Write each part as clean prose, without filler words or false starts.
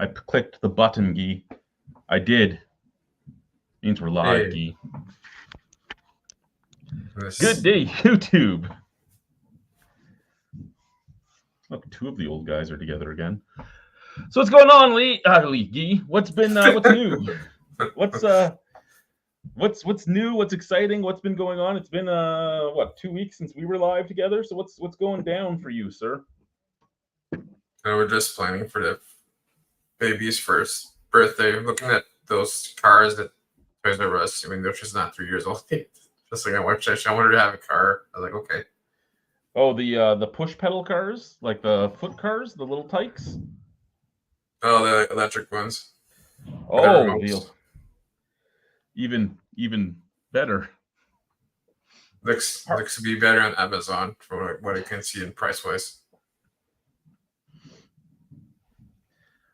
I clicked the button, Gee. I did. Means we're live, Gee. Good day, YouTube. Look, two of the old guys are together again. So what's going on, Lee? Gee, what's new? What's new? What's exciting? What's been going on? It's been 2 weeks since we were live together. So what's going down for you, sir? We're just planning for the baby's first birthday. Looking at those cars that Toys R Us. I mean, they're just not 3 years old. Just like I wanted to have a car. I was like, okay. Oh, the push pedal cars, like the foot cars, the little tykes. Oh, the electric ones. Oh, even better. Looks to be better on Amazon for what I can see in price wise.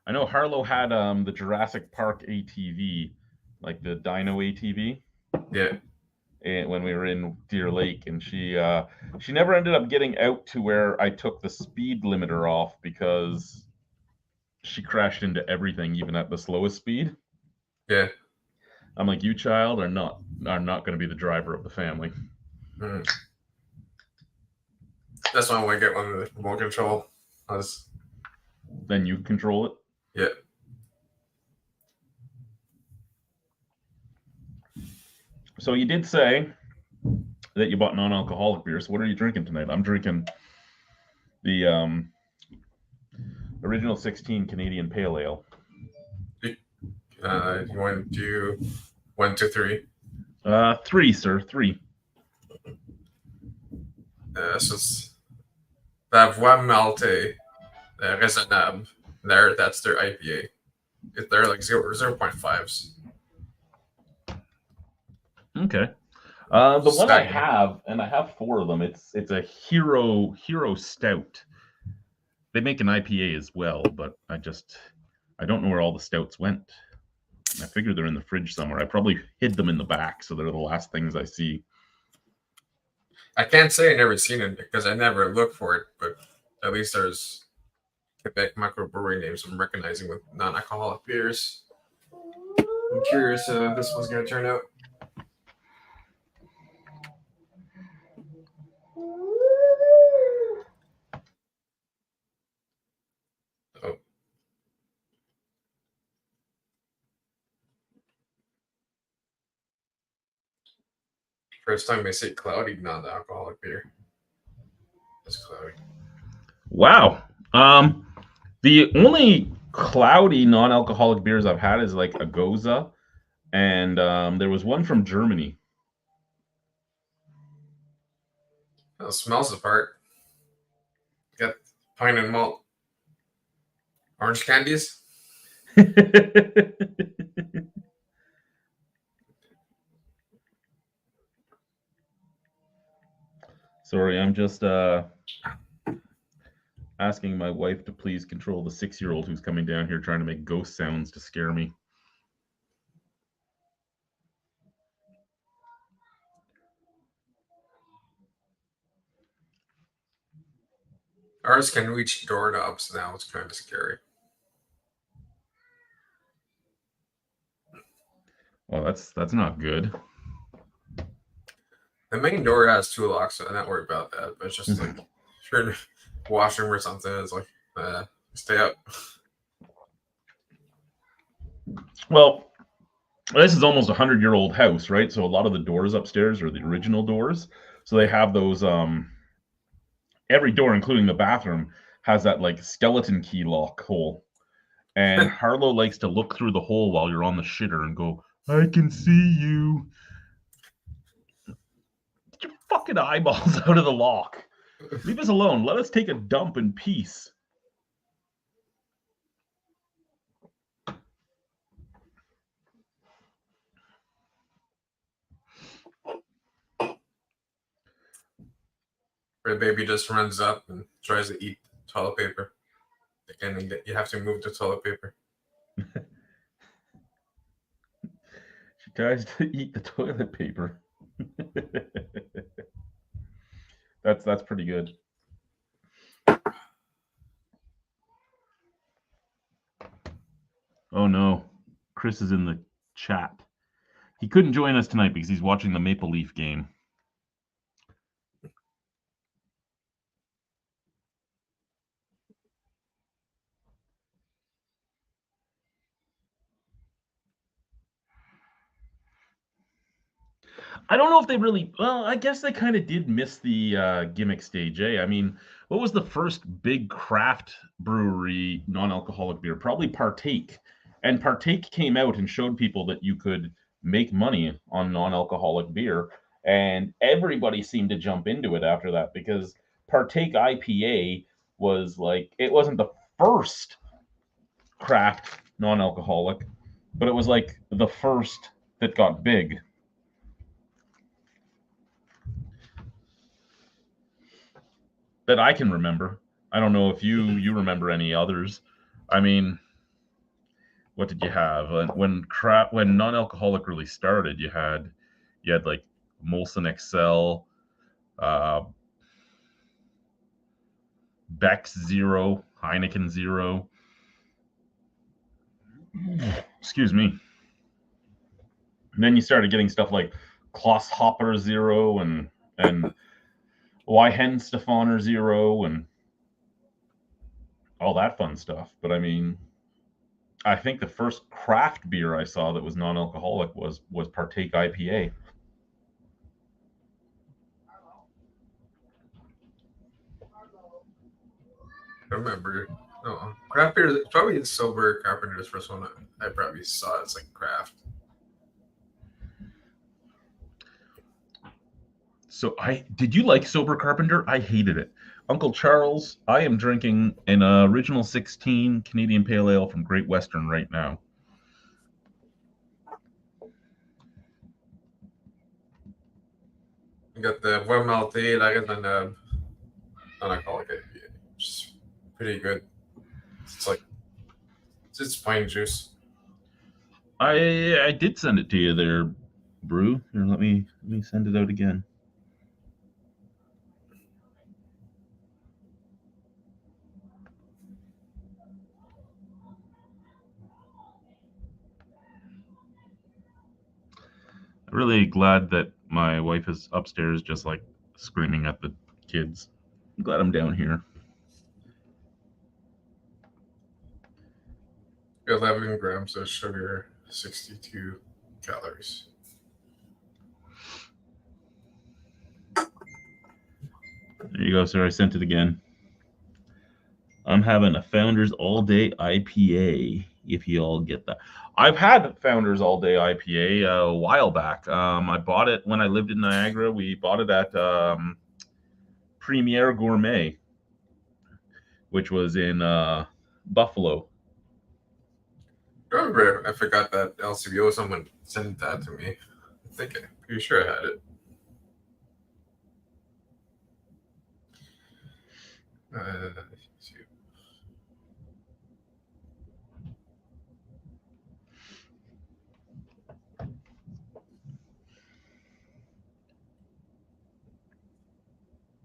I know Harlow had the Jurassic Park ATV, like the Dino ATV. Yeah. And when we were in Deer Lake, and she never ended up getting out to where I took the speed limiter off because she crashed into everything, even at the slowest speed. Yeah. I'm like, you child are not going to be the driver of the family. That's why I want to get one with the remote control. Then you control it? Yeah. So you did say that you bought non-alcoholic beer. So what are you drinking tonight? I'm drinking the original 16 Canadian Pale Ale. You want to do 1, 2, 3? 3, sir. 3. So it's La Voix Malte, Raisonnable. That's their IPA. They're like 0.5s. Okay. The one I have, and I have 4 of them, it's a Hero Stout. They make an IPA as well, but I don't know where all the stouts went. I figure they're in the fridge somewhere. I probably hid them in the back, so they're the last things I see. I can't say I never seen it because I never looked for it, but at least there's Quebec microbrewery names I'm recognizing with non-alcoholic beers. I'm curious how this one's going to turn out. Oh. First time I say cloudy non-alcoholic beer. That's cloudy. Wow. The only cloudy non-alcoholic beers I've had is like a Goza, and there was one from Germany. It smells the part. Got pine and malt. Orange candies. Sorry, I'm just asking my wife to please control the 6-year-old who's coming down here trying to make ghost sounds to scare me. Ours can reach doorknobs now. It's kind of scary. Well, that's not good. The main door has 2 locks, so I'm not worried about that. But it's just like, if you're in the washroom or something, it's like, stay up. Well, this is almost a 100-year-old house, right? So a lot of the doors upstairs are the original doors. So they have those. Every door, including the bathroom, has that like skeleton key lock hole. And Harlow likes to look through the hole while you're on the shitter and go, "I can see you." Get your fucking eyeballs out of the lock. Leave us alone. Let us take a dump in peace. Where the baby just runs up and tries to eat toilet paper. And you have to move the toilet paper. She tries to eat the toilet paper. That's pretty good. Oh no, Chris is in the chat. He couldn't join us tonight because he's watching the Maple Leaf game. I don't know if they really. Well, I guess they kind of did miss the gimmick stage. I mean, what was the first big craft brewery non-alcoholic beer? Probably Partake. And Partake came out and showed people that you could make money on non-alcoholic beer, and everybody seemed to jump into it after that because Partake IPA was like it wasn't the first craft non-alcoholic, but it was like the first that got big. That I can remember. I don't know if you remember any others. I mean, what did you have when non-alcoholic really started? You had like Molson Excel, uh, Beck's Zero, Heineken Zero. Excuse me. And then you started getting stuff like Klaus Hopper Zero and Weihenstephaner Zero and all that fun stuff. But I mean, I think the first craft beer I saw that was non-alcoholic was Partake IPA. I remember. No, craft beer. Probably the Sober Carpenter's first one. I probably saw it's like craft. So did you like Sober Carpenter? I hated it. Uncle Charles, I am drinking an original 16 Canadian Pale Ale from Great Western right now. You got the Vermalté, like and the non-alcoholic IPA, which is pretty good. It's like it's pine juice. I did send it to you there, Brew. Here, let me send it out again. I'm really glad that my wife is upstairs just like screaming at the kids. I'm glad I'm down here. 11 grams of sugar, 62 calories. There you go, sir. I sent it again. I'm having a Founders All Day IPA, if you all get that. I've had Founders All Day IPA a while back. I bought it when I lived in Niagara. We bought it at Premier Gourmet, which was in Buffalo. I remember I forgot that LCBO. Someone sent that to me. I think I'm pretty sure I had it.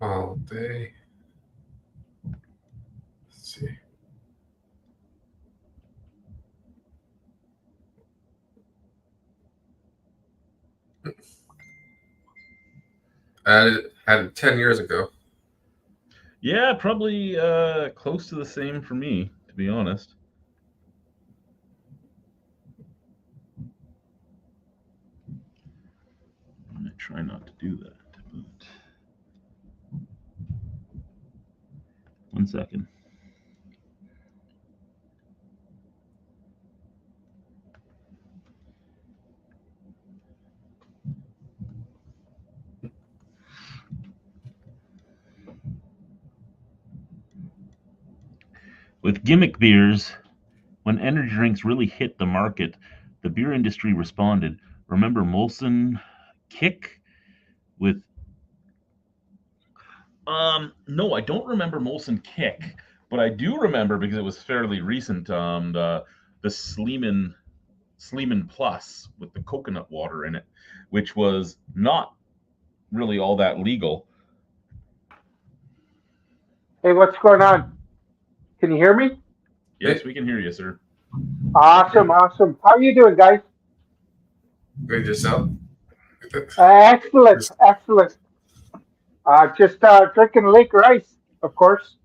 All day. Let's see. I had it 10 years ago. Yeah, probably close to the same for me, to be honest. I'm going to try not to do that. But... 1 second. With gimmick beers, when energy drinks really hit the market, the beer industry responded. Remember Molson Kick with no, I don't remember Molson Kick, but I do remember because it was fairly recent, the Sleeman Plus with the coconut water in it, which was not really all that legal. Hey, what's going on? Can you hear me? Yes, we can hear you, sir. Awesome. How are you doing, guys? Good yourself. Excellent. Just drinking Laker Ice, of course.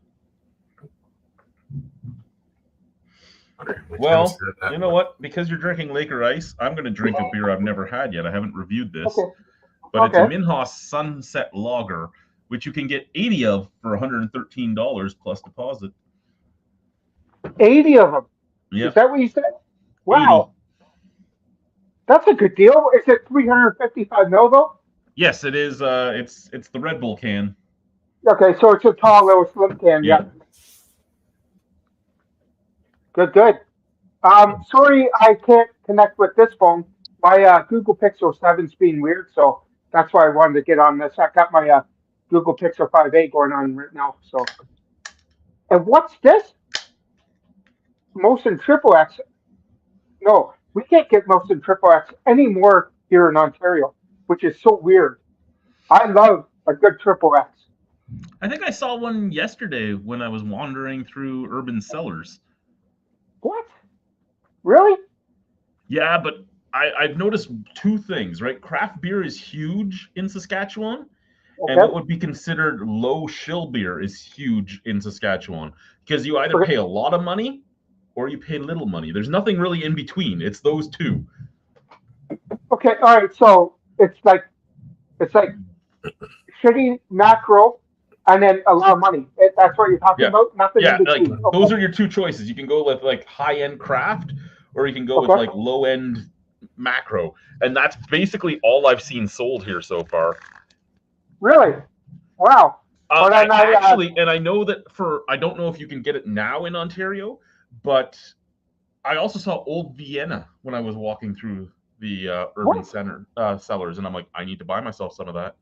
Well, you know what? Because you're drinking Laker Ice, I'm going to drink a beer I've never had yet. I haven't reviewed this, Okay. but it's a Okay. Minhas Sunset Lager, which you can get 80 of for $113 plus deposit. 80 of them. Is Yep, that what you said? 80. Wow. That's a good deal. Is it 355 mil though? Yes, it is. It's the Red Bull can. Okay, so it's a tall little slim can. Yeah. Good. Sorry I can't connect with this phone. My Google Pixel 7's being weird, so that's why I wanted to get on this. I got my Google Pixel 5a going on right now. So, and what's this? Mosin Triple X. No, we can't get Mosin Triple X anymore here in Ontario, which is so weird. I love a good Triple X. I think I saw one yesterday when I was wandering through Urban Cellars. What? Really? Yeah, but I've noticed two things, right? Craft beer is huge in Saskatchewan, and what would be considered low shill beer is huge in Saskatchewan because you either pay a lot of money or you pay little money. There's nothing really in between. It's those two. Okay, all right. So it's like shitty macro and then a lot of money. That's what you're talking about? Nothing in between. Like, those are your two choices. You can go with like high-end craft or you can go with like low-end macro. And that's basically all I've seen sold here so far. Really? Wow. Actually, and I know that I don't know if you can get it now in Ontario, but I also saw Old Vienna when I was walking through the Urban Center Cellars, and I'm like, I need to buy myself some of that.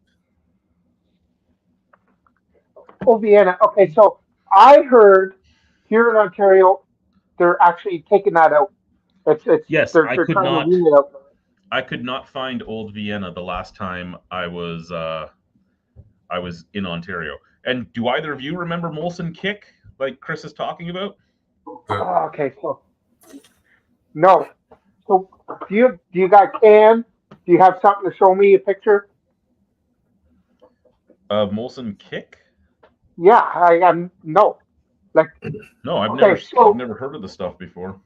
Old Vienna. Okay, so I heard here in Ontario they're actually taking that out. Yes, they're trying to wean it out. I could not find Old Vienna the last time I was in Ontario. And do either of you remember Molson Kick, like Chris is talking about? Okay, so no. So do you got can? Do you have something to show me a picture of Molson Kick? Yeah, I am no. Like no, I've never heard of the stuff before.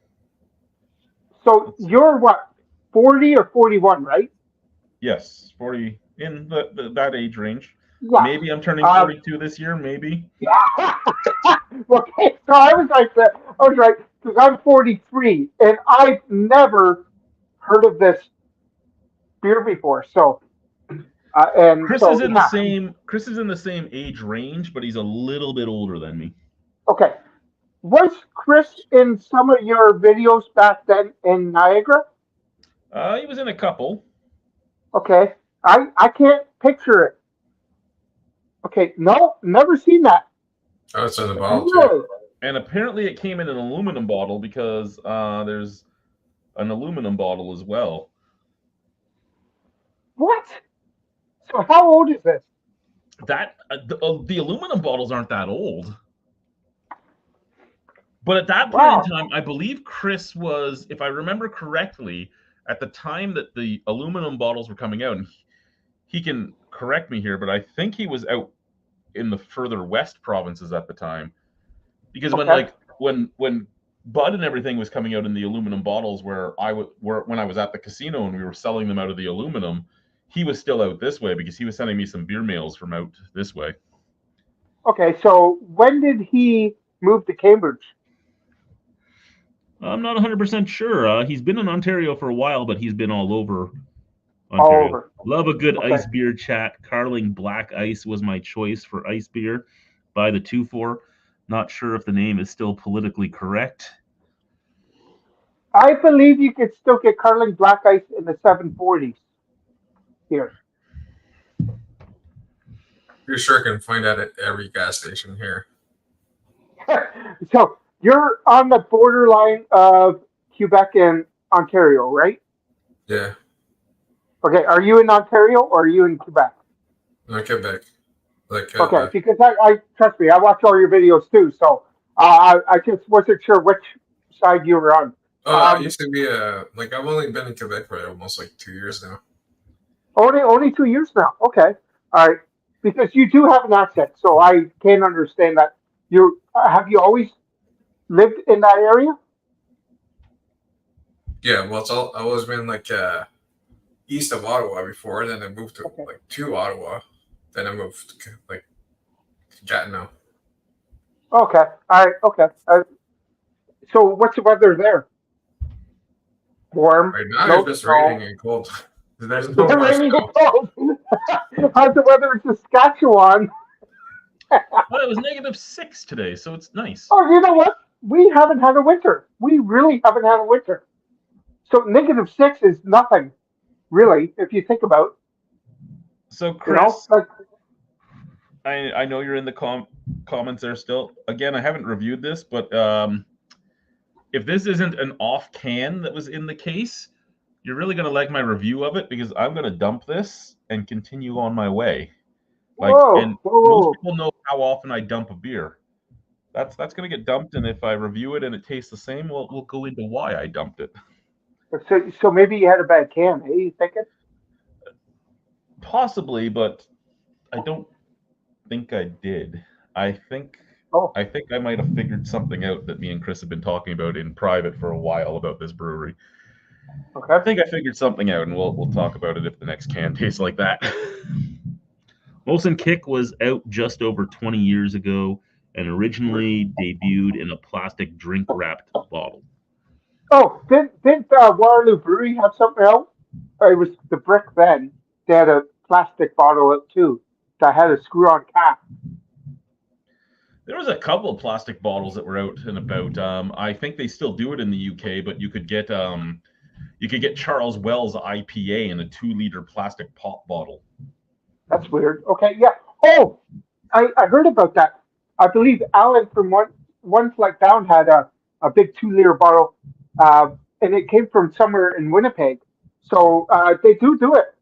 So you're what, 40 or 41, right? Yes, 40 in that age range. Yeah. Maybe I'm turning 42 this year. Maybe. Okay, so I was right because I'm 43 and I've never heard of this beer before. So, and Chris is in the same age range, but he's a little bit older than me. Okay, was Chris in some of your videos back then in Niagara? He was in a couple. Okay, I can't picture it. Okay, no, never seen that. Oh, it's in the bottle too. And apparently it came in an aluminum bottle because there's an aluminum bottle as well. What? So how old is this? That the aluminum bottles aren't that old. But at that point in time, I believe Chris was, if I remember correctly, at the time that the aluminum bottles were coming out, and he can correct me here, but I think he was out in the further west provinces at the time, because when Bud and everything was coming out in the aluminum bottles, when I was at the casino and we were selling them out of the aluminum, he was still out this way because he was sending me some beer mails from out this way. Okay, so when did he move to Cambridge? I'm not 100% sure. He's been in Ontario for a while, but he's been all over Ontario. All over. Love a good ice beer chat. Carling Black Ice was my choice for ice beer by the 2-4. Not sure if the name is still politically correct. I believe you could still get Carling Black Ice in the 740s here. You sure can find that at every gas station here. So you're on the borderline of Quebec and Ontario, right? Yeah. Okay, are you in Ontario or are you in Quebec? No, Quebec. Okay, because I trust me, I watch all your videos too, so I just wasn't sure which side you were on. I used to be like I've only been in Quebec for almost like 2 years now. Only 2 years now. Okay, all right. Because you do have an accent, so I can understand that. Have you always lived in that area? Yeah, well, I've always been like east of Ottawa before, then I moved to Okay. to Ottawa, then I moved to Gatineau. Okay, all right. Okay. So what's the weather there? Warm? Right now it's No just raining snow. and cold. There's no It's more raining snow. and cold. How's the weather in Saskatchewan? Well, it was -6 today, so it's nice. Oh, you know what? We haven't had a winter. We really haven't had a winter. So -6 is nothing, really, if you think about. So, You know, Chris, like I know you're in the comments there still. Again, I haven't reviewed this, but if this isn't an off can that was in the case, you're really going to like my review of it because I'm going to dump this and continue on my way. And most people know how often I dump a beer. That's going to get dumped, and if I review it and it tastes the same, we'll go into why I dumped it. So maybe you had a bad can, hey, you thinking? Possibly, but I don't think I did. I think I might have figured something out that me and Chris have been talking about in private for a while about this brewery. Okay. I think I figured something out, and we'll talk about it if the next can tastes like that. Molson Kick was out just over 20 years ago and originally debuted in a plastic drink-wrapped bottle. Oh, didn't Waterloo Brewery have something else? Or it was the Brick then. They had a plastic bottle out too that had a screw-on cap. There was a couple of plastic bottles that were out and about. I think they still do it in the UK, but you could get Charles Wells IPA in a 2-liter plastic pop bottle. That's weird. Okay, yeah. Oh, I heard about that. I believe Alan from One Flight Down had a big 2-liter bottle, and it came from somewhere in Winnipeg. So they do it.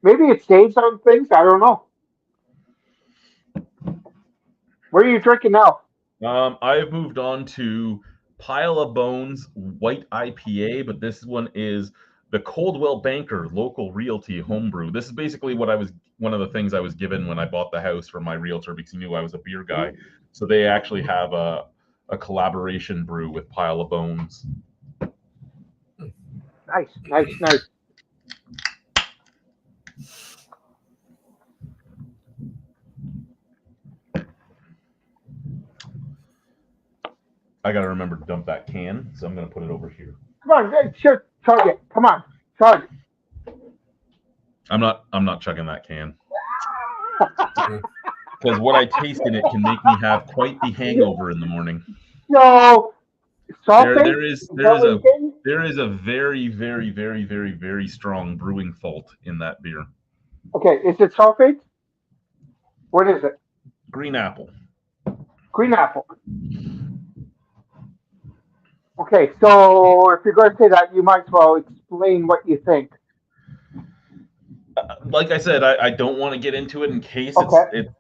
Maybe it saves on things. I don't know. What are you drinking now? I've moved on to Pile of Bones White IPA, but this one is the Coldwell Banker Local Realty Homebrew. This is basically one of the things I was given when I bought the house from my realtor because he knew I was a beer guy. So they actually have a collaboration brew with Pile of Bones. Nice. I got to remember to dump that can, so I'm going to put it over here. Come on, chug it. Come on, chug. I'm not chugging that can. Because what I taste in it can make me have quite the hangover in the morning. No, sulfate. There is a very, very, very, very, very strong brewing fault in that beer. Okay, is it sulfate? What is it? Green apple. Green apple. Okay, so if you're going to say that, you might as well explain what you think. Like I said, I don't want to get into it in case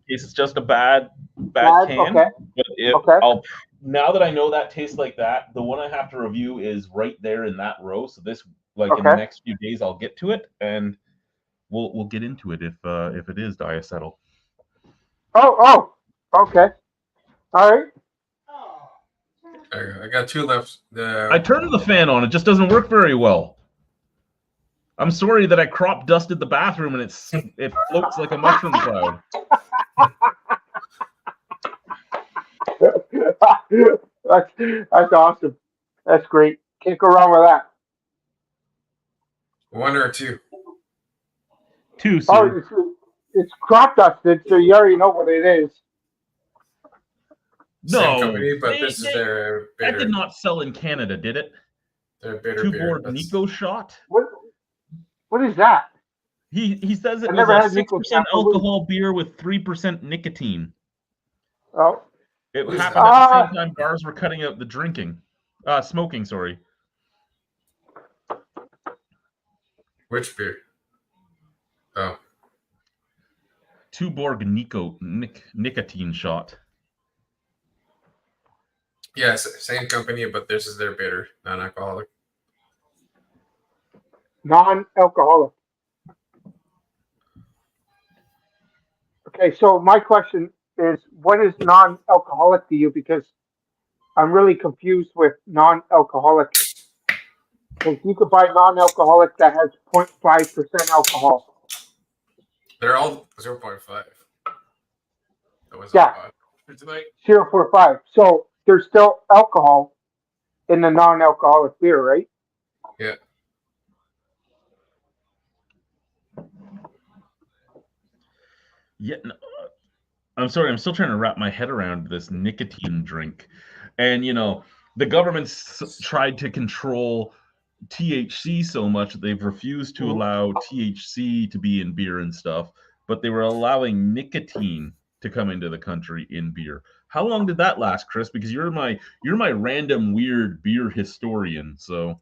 it's just a bad can. Okay. But now that I know that tastes like that, the one I have to review is right there in that row. So this, in the next few days, I'll get to it and we'll get into it if it is diacetyl. Oh, okay, all right. I got 2 left. I turned the fan on; it just doesn't work very well. I'm sorry that I crop dusted the bathroom and it floats like a mushroom cloud. That's awesome. That's great. Can't go wrong with that. 1 or 2? 2, sir. Oh, it's crop dusted, so you already know what it is. No, same company, but this is their bitter. That did not sell in Canada, did it? Their bitter Tuborg Nico shot. What is that? He says it was a 6% alcohol beer with 3% nicotine. Oh, it happened at the same time bars were cutting out the smoking. Sorry. Which beer? Oh, Tuborg Nico nicotine shot. Yes, same company, but this is their bitter, non-alcoholic. Non-alcoholic. Okay, so my question is, what is non-alcoholic to you? Because I'm really confused with non-alcoholic. Because you could buy non-alcoholic that has 0.5% alcohol. They're all 0.5. That was Yeah. for tonight. 0.45. So there's still alcohol in the non-alcoholic beer, right? Yeah. Yeah, no, I'm sorry. I'm still trying to wrap my head around this nicotine drink, and the government's tried to control THC so much that they've refused to allow THC to be in beer and stuff, but they were allowing nicotine to come into the country in beer. How long did that last, Chris? Because you're my random weird beer historian. So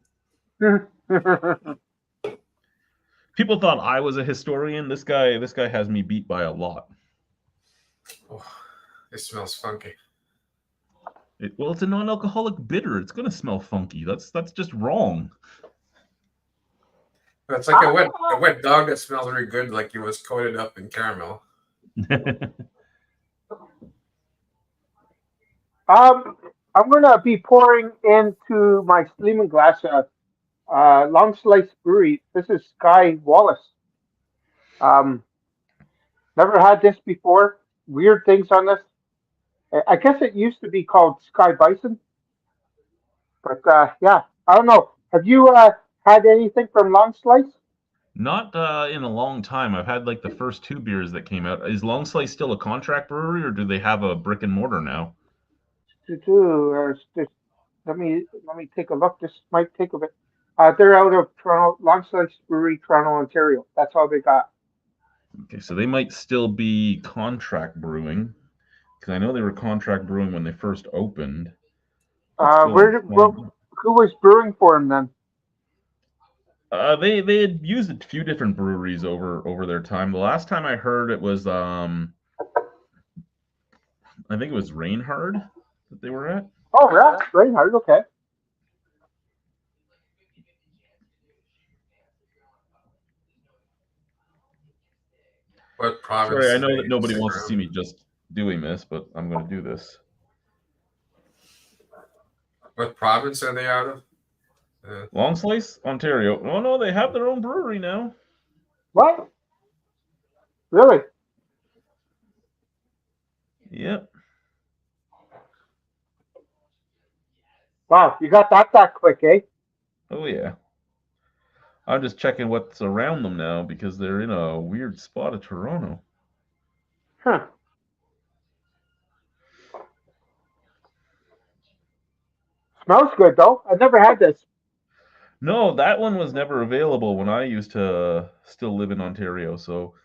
people thought I was a historian. This guy has me beat by a lot. Oh, it smells funky. Well, it's a non-alcoholic bitter. It's gonna smell funky. That's just wrong. It's like a wet dog that smells very good, like it was coated up in caramel. I'm gonna be pouring into my Sleeman glass Long Slice Brewery. This is Sky Wallace. Never had this before. Weird things on this. I guess it used to be called Sky Bison. But yeah, I don't know. Have you had anything from Long Slice? Not in a long time. I've had like the first two beers that came out. Is Long Slice still a contract brewery, or do they have a brick and mortar now? Let me take a look. This might take a bit. They're out of Toronto, Long Slice Brewery, Toronto, Ontario. That's all they got. Okay, so they might still be contract brewing, because I know they were contract brewing when they first opened. Who was brewing for them then? They had used a few different breweries over their time. The last time I heard it was I think it was Reinhard that they were at. Oh yeah, Reinhard. Okay. What province? Sorry, I know that nobody wants to see me just doing this, but I'm going to do this. What province are they out of? Long Slice, Ontario. Oh no, they have their own brewery now. What? Really? Yep. Wow, you got that quick, eh? Oh yeah. I'm just checking what's around them now because they're in a weird spot of Toronto. Huh. Smells good though. I've never had this. No, that one was never available when I used to still live in Ontario, so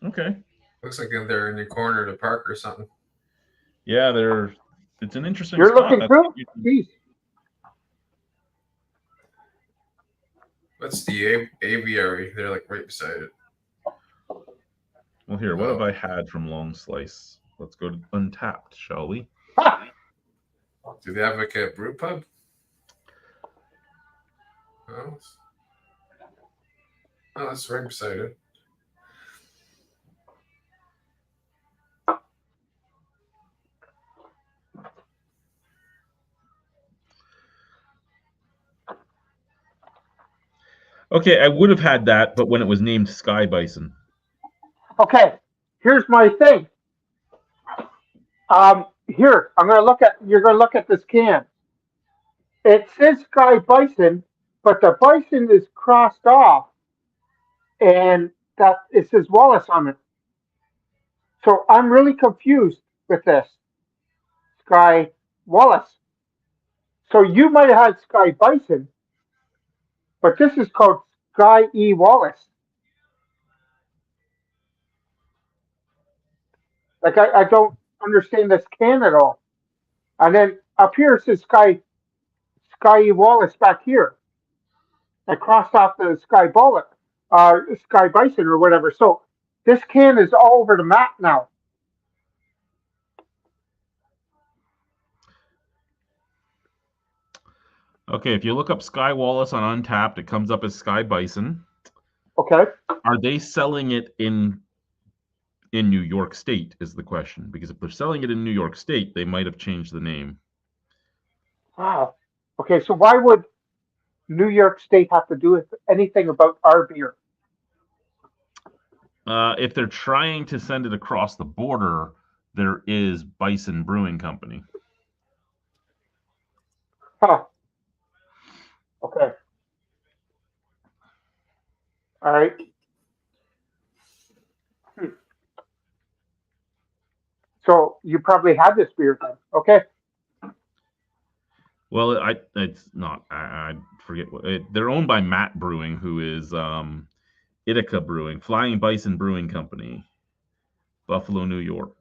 okay. Looks like they're in the corner of the park or something. Yeah, it's an interesting You're spot. looking through? Jeez. What's the aviary? They're like right beside it. Well, here, what have I had from Long Slice? Let's go to Untapped, shall we? Do they have like a brew pub? Oh, that's right beside it. Okay, I would have had that, but when it was named Sky Bison. Okay, here's my thing. Here, you're gonna look at this can. It says Sky Bison, but the bison is crossed off, and that it says Wallace on it. So I'm really confused with this. Sky Wallace. So you might have had Sky Bison, but this is called Sky E. Wallace. Like I don't understand this can at all. And then up here it says Sky E. Wallace back here. I crossed off the Sky Bison or whatever. So this can is all over the map now. Okay, if you look up Sky Wallace on Untapped, it comes up as Sky Bison. Okay. Are they selling it in New York State is the question. Because if they're selling it in New York State, they might have changed the name. Wow. Okay, so why would New York State have to do with anything about our beer? If they're trying to send it across the border, there is Bison Brewing Company. Huh. Okay. All right. So you probably had this beer then. Okay. Well, it's not. I forget what they're owned by Matt Brewing, who is Ithaca Brewing, Flying Bison Brewing Company, Buffalo, New York.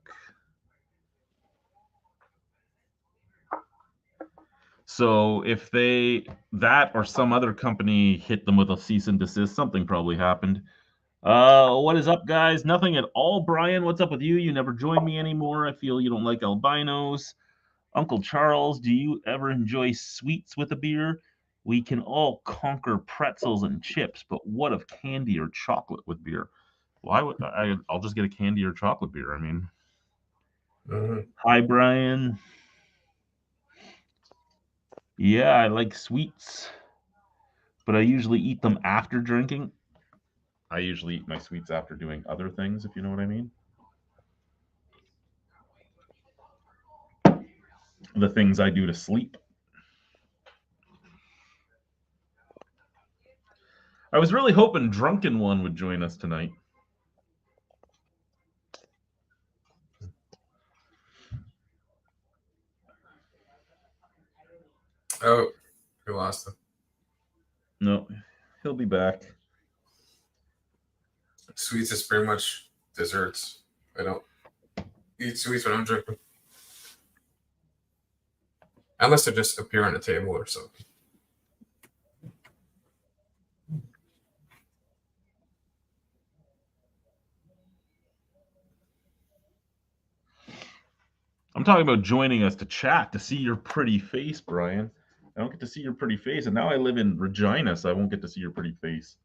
So if that or some other company hit them with a cease and desist, something probably happened. What is up, guys? Nothing at all, Brian. What's up with you? You never join me anymore. I feel you don't like albinos. Uncle Charles, do you ever enjoy sweets with a beer? We can all conquer pretzels and chips, but what of candy or chocolate with beer? Why would I'll just get a candy or chocolate beer. I mean, Hi, Brian. Yeah, I like sweets, but I usually eat them after drinking. I usually eat my sweets after doing other things, if you know what I mean. The things I do to sleep. I was really hoping Drunken One would join us tonight. Oh, we lost him. No, he'll be back. Sweets is pretty much desserts. I don't eat sweets when I'm drinking. Unless they just appear on the table or something. I'm talking about joining us to chat, to see your pretty face, Brian. I don't get to see your pretty face, and now I live in Regina, so I won't get to see your pretty face.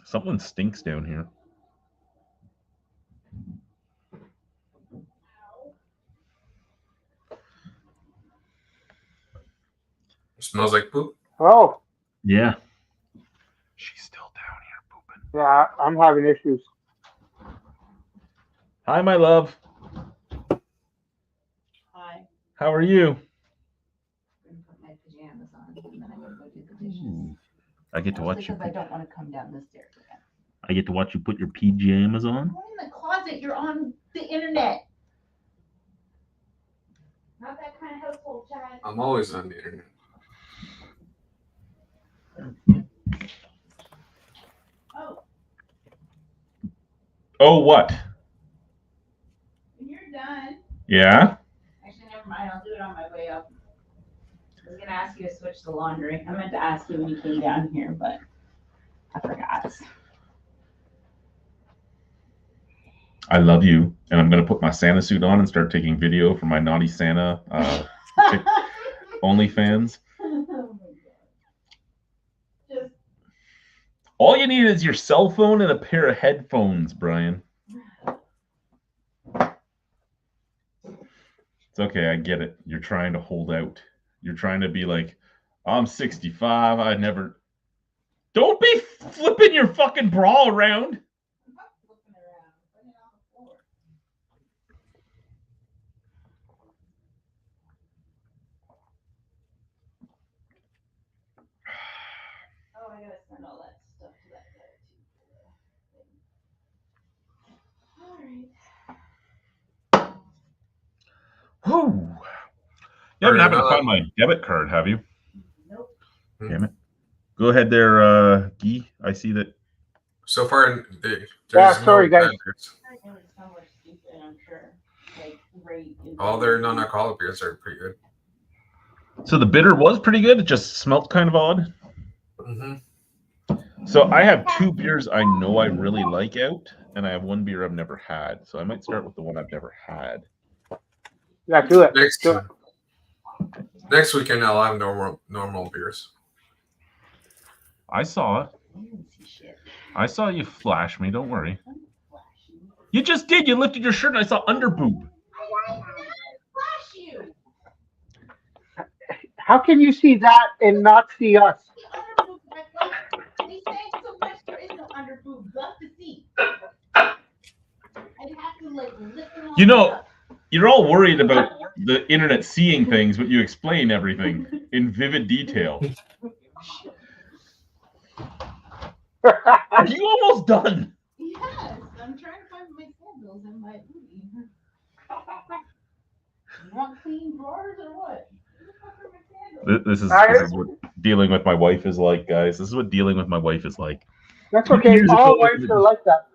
Someone stinks down here. It smells like poop. Hello. Yeah. She's still down here pooping. Yeah, I'm having issues. Hi, my love. Hi. How are you? I'm gonna put my pajamas on and then I'm gonna go do the dishes. I get to Mostly watch you. because I don't want to come down the stairs again. I get to watch you put your pajamas on. Go in the closet. You're on the internet. Not that kind of household, Chad. I'm always on the internet. Oh, Oh, what? when you're done. Yeah. Actually, never mind. I'll do it on my way up. I was gonna ask you to switch the laundry. I meant to ask you when you came down here, but I forgot. I love you, and I'm gonna put my Santa suit on and start taking video for my naughty Santa OnlyFans. Just All you need is your cell phone and a pair of headphones, Brian. It's okay, I get it. You're trying to hold out. You're trying to be like, I'm 65. I never. Don't be flipping your fucking bra around. I'm not looking around. Putting it on the floor. Oh, I gotta send all that stuff to that guy too. All right. Whew. You haven't happened to find my debit card, have you? Nope. Damn it. Go ahead there, Guy. I see that. So far, there's sorry, guys. factors. It was somewhere stupid, I'm sure. Like right. All their non-alcoholic beers are pretty good. So the bitter was pretty good. It just smelled kind of odd. Mm-hmm. So I have 2 beers I know I really like out, and I have 1 beer I've never had. So I might start with the one I've never had. Yeah, do it. Next Do it. next weekend I'll have normal beers. I saw it. I saw you flash me. Don't worry. You just did. You lifted your shirt and I saw underboob. How can you see that and not see us? You know, you're all worried about the internet seeing things, but you explain everything in vivid detail. Are you almost done? Yes, I'm trying to find my sandals and my booty. You want clean drawers or what? This is what dealing with my wife is like, guys. This is what dealing with my wife is like. That's okay. All wives are like that.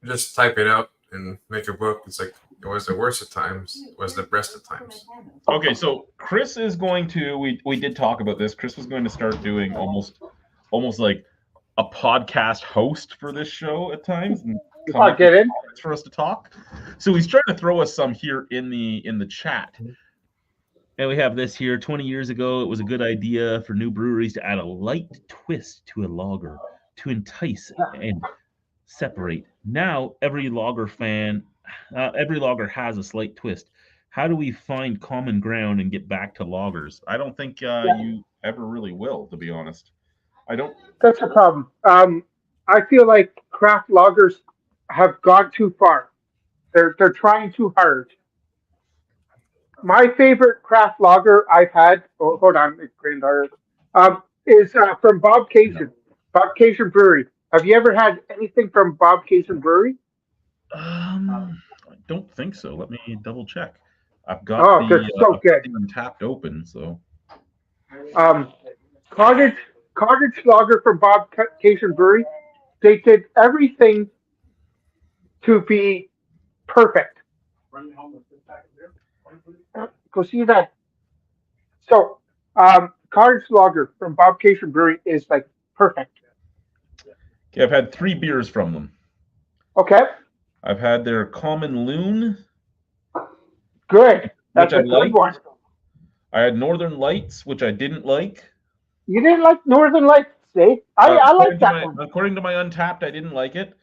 Just type it out and make a book. It's like, it was the worst of times, it was the best of times. Okay, so Chris is going to. We did talk about this. Chris was going to start doing almost like a podcast host for this show at times, and come up Get with in. topics for us to talk. So he's trying to throw us some here in the chat. And we have this here. 20 years ago, it was a good idea for new breweries to add a light twist to a lager to entice and separate. Now, every lager has a slight twist. How do we find common ground and get back to lagers? I don't think you ever really will, to be honest. I don't. That's the problem. I feel like craft lagers have gone too far. They're trying too hard. My favorite craft lager I've had. Oh, hold on, granddaughter. Is from Bob Cajun. Bob Cajun Brewery. Have you ever had anything from Bob Cajun Brewery? I don't think so. Let me double check. I've got it's so good. Untapped open. So, Cottage lager from Bob Cajun Brewery. They did everything to be perfect. Go see that. So, Cottage lager from Bob Cajun Brewery is like perfect. okay, I've had 3 beers from them. Okay. I've had their Common Loon. Good. That's which a good one. I had Northern Lights, which I didn't like. You didn't like Northern Lights, eh? I like that one. According to my Untapped, I didn't like it.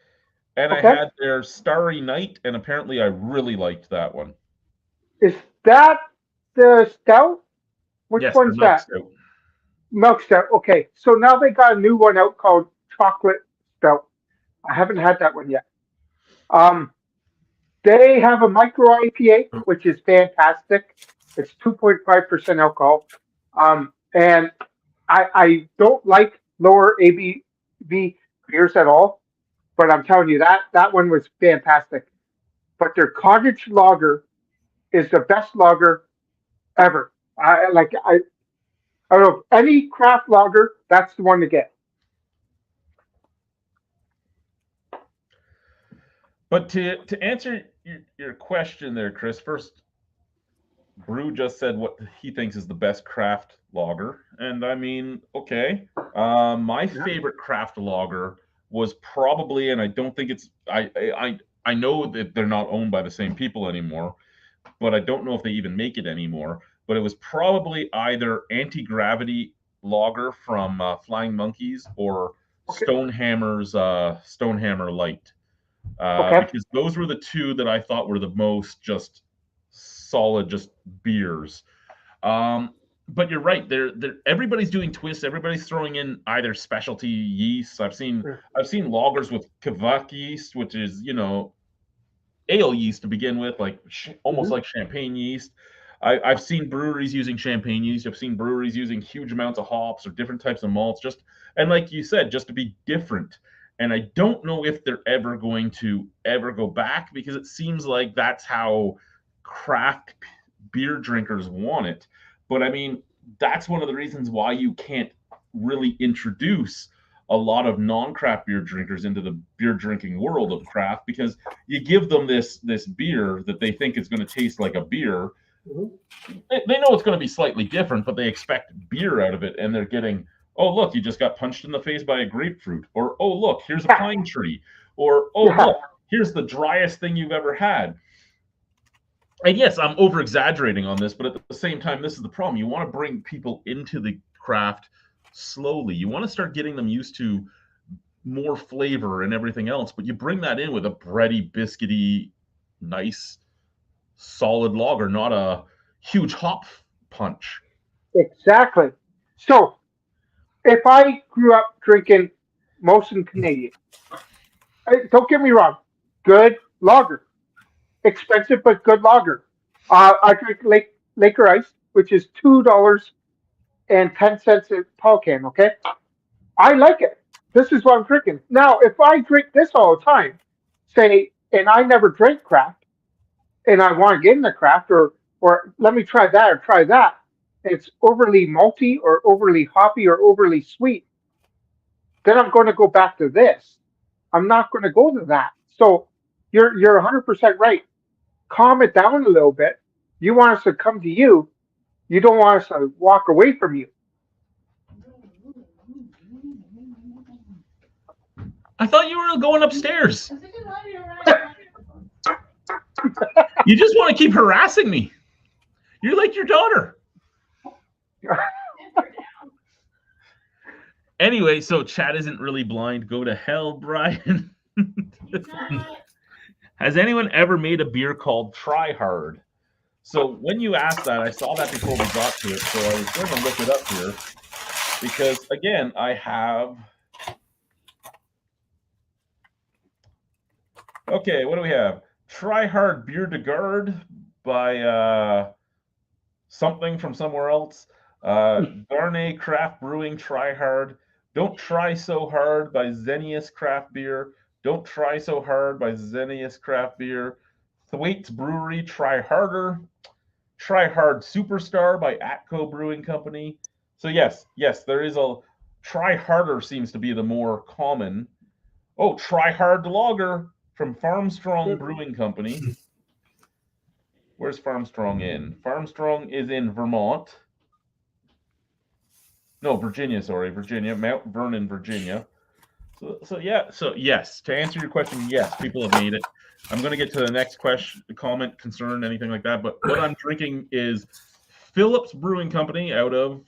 And Okay. I had their Starry Night, and apparently I really liked that one. Is that the stout? Which Yes, one's the Milk that? Stout. Milk stout. Okay. So now they got a new one out called Chocolate Stout. I haven't had that one yet. They have a micro IPA, which is fantastic. It's 2.5% alcohol. And I don't like lower ABV beers at all, but I'm telling you that one was fantastic. But their cottage lager is the best lager ever. I don't know, any craft lager, that's the one to get. But to answer your question there, Chris, first, Brew just said what he thinks is the best craft lager. And I mean, okay. My favorite craft lager was probably, and I don't think it's, I know that they're not owned by the same people anymore, but I don't know if they even make it anymore. But it was probably either Anti-Gravity lager from Flying Monkeys or Stonehammer's Stonehammer Light. Because those were the 2 that I thought were the most just solid, just beers. But you're right. They're everybody's doing twists. Everybody's throwing in either specialty yeasts. I've seen lagers with Kveik yeast, which is ale yeast to begin with, like almost like champagne yeast. I've seen breweries using champagne yeast. I've seen breweries using huge amounts of hops or different types of malts. And like you said, just to be different. And I don't know if they're ever going to go back, because it seems like that's how craft beer drinkers want it. But I mean, that's one of the reasons why you can't really introduce a lot of non-craft beer drinkers into the beer drinking world of craft, because you give them this beer that they think is going to taste like a beer, They know it's going to be slightly different, but they expect beer out of it, and they're getting, oh, look, you just got punched in the face by a grapefruit, or, oh, look, here's a pine tree, or, oh, look, here's the driest thing you've ever had. And yes, I'm over-exaggerating on this, but at the same time, this is the problem. You want to bring people into the craft slowly. You want to start getting them used to more flavor and everything else, but you bring that in with a bready, biscuity, nice, solid lager, not a huge hop punch. Exactly. So, if I grew up drinking Molson Canadian, don't get me wrong, good lager, expensive but good lager. I drink Laker Ice, which is $2.10 a tall can. Okay, I like it. This is what I'm drinking now. If I drink this all the time, say, and I never drink craft, and I want to get in the craft, or let me try that or try that. It's overly malty or overly hoppy or overly sweet. Then I'm going to go back to this. I'm not going to go to that. So you're 100% right. Calm it down a little bit. You want us to come to you. You don't want us to walk away from you. I thought you were going upstairs. You just want to keep harassing me. You're like your daughter. Anyway, so Chad isn't really blind. Go to hell, Brian. Has anyone ever made a beer called Try Hard? So when you asked that, I saw that before we got to it. So I was going to look it up here because, again, I have... Okay, what do we have? Try Hard Beer de Garde by something from somewhere else. Darnay Craft Brewing Try Hard. Don't Try So Hard by Xenius Craft Beer. Don't Try So Hard by Xenius Craft Beer. Thwaites Brewery Try Harder. Try Hard Superstar by Atco Brewing Company. So yes, there is a Try Harder seems to be the more common. Oh, Try Hard Lager from Farmstrong Brewing Company. Where's Farmstrong in? Farmstrong is in Vermont. No, Virginia, sorry. Virginia. Mount Vernon, Virginia. So yes, to answer your question, yes, people have made it. I'm going to get to the next question, comment, concern, anything like that. But what I'm drinking is Phillips Brewing Company out of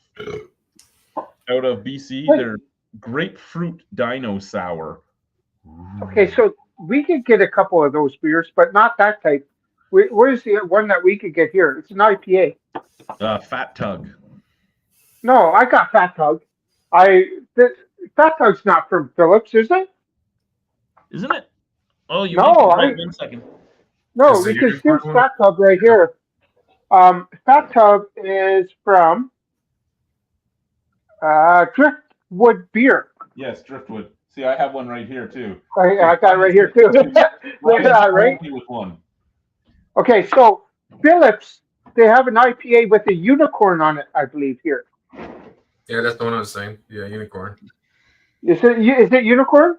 BC. They're Grapefruit Dino Sour. Okay, so we could get a couple of those beers, but not that type. Where's the one that we could get here? It's an IPA. Fat Tug. No, I got Fat Tug. Fat Tug's not from Phillips, is it? Isn't it? Oh, you no. Wait 1 second. No, because here's Fat Tug right here. Fat Tug is from Driftwood Beer. Yes, Driftwood. See, I have one right here too. I got it right here too. Right? With one. Okay, so Phillips, they have an IPA with a unicorn on it, I believe here. Yeah, that's the one I was saying. Yeah, unicorn. Is it unicorn?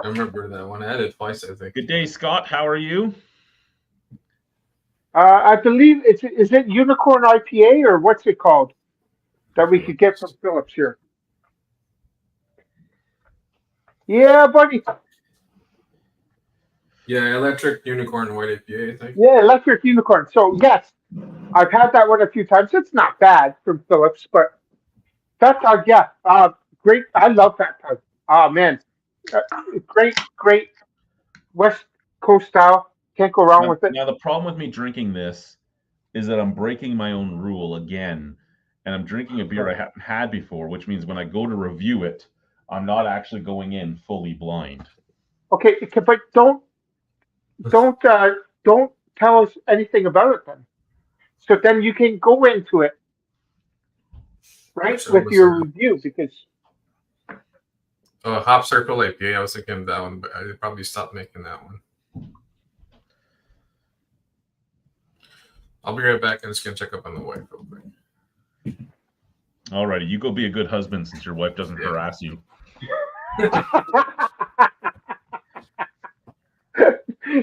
I remember that one. I had it twice, I think. Good day, Scott. How are you? I believe is it unicorn IPA or what's it called that we could get from Phillips here? Yeah, buddy. Yeah, electric unicorn white IPA, I think. Yeah, electric unicorn. So yes, I've had that one a few times. It's not bad from Phillips, but Fat Tug, yeah, great. I love Fat Tug. Oh man, great West Coast style. Can't go wrong with it. Now the problem with me drinking this is that I'm breaking my own rule again, and I'm drinking a beer I haven't had before, which means when I go to review it, I'm not actually going in fully blind. Okay, but don't tell us anything about it then. So then you can go into it, right, with your review because. Hop Circle IPA. I was thinking of that one, but I probably stopped making that one. I'll be right back. I'm just gonna check up on the wife real quick. Alrighty, you go be a good husband since your wife doesn't harass you.